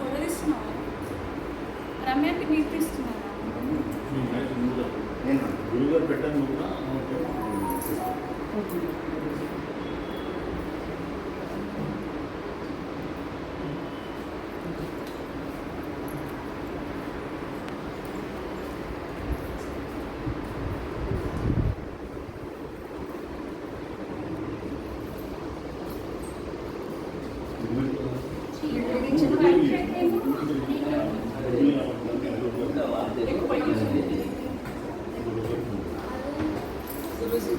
వదిలిస్తున్నావా? రమ్యకి నేర్పిస్తున్నావా? గురుగారు పెట్టాను కూడా दवा दे दो। గురుజీ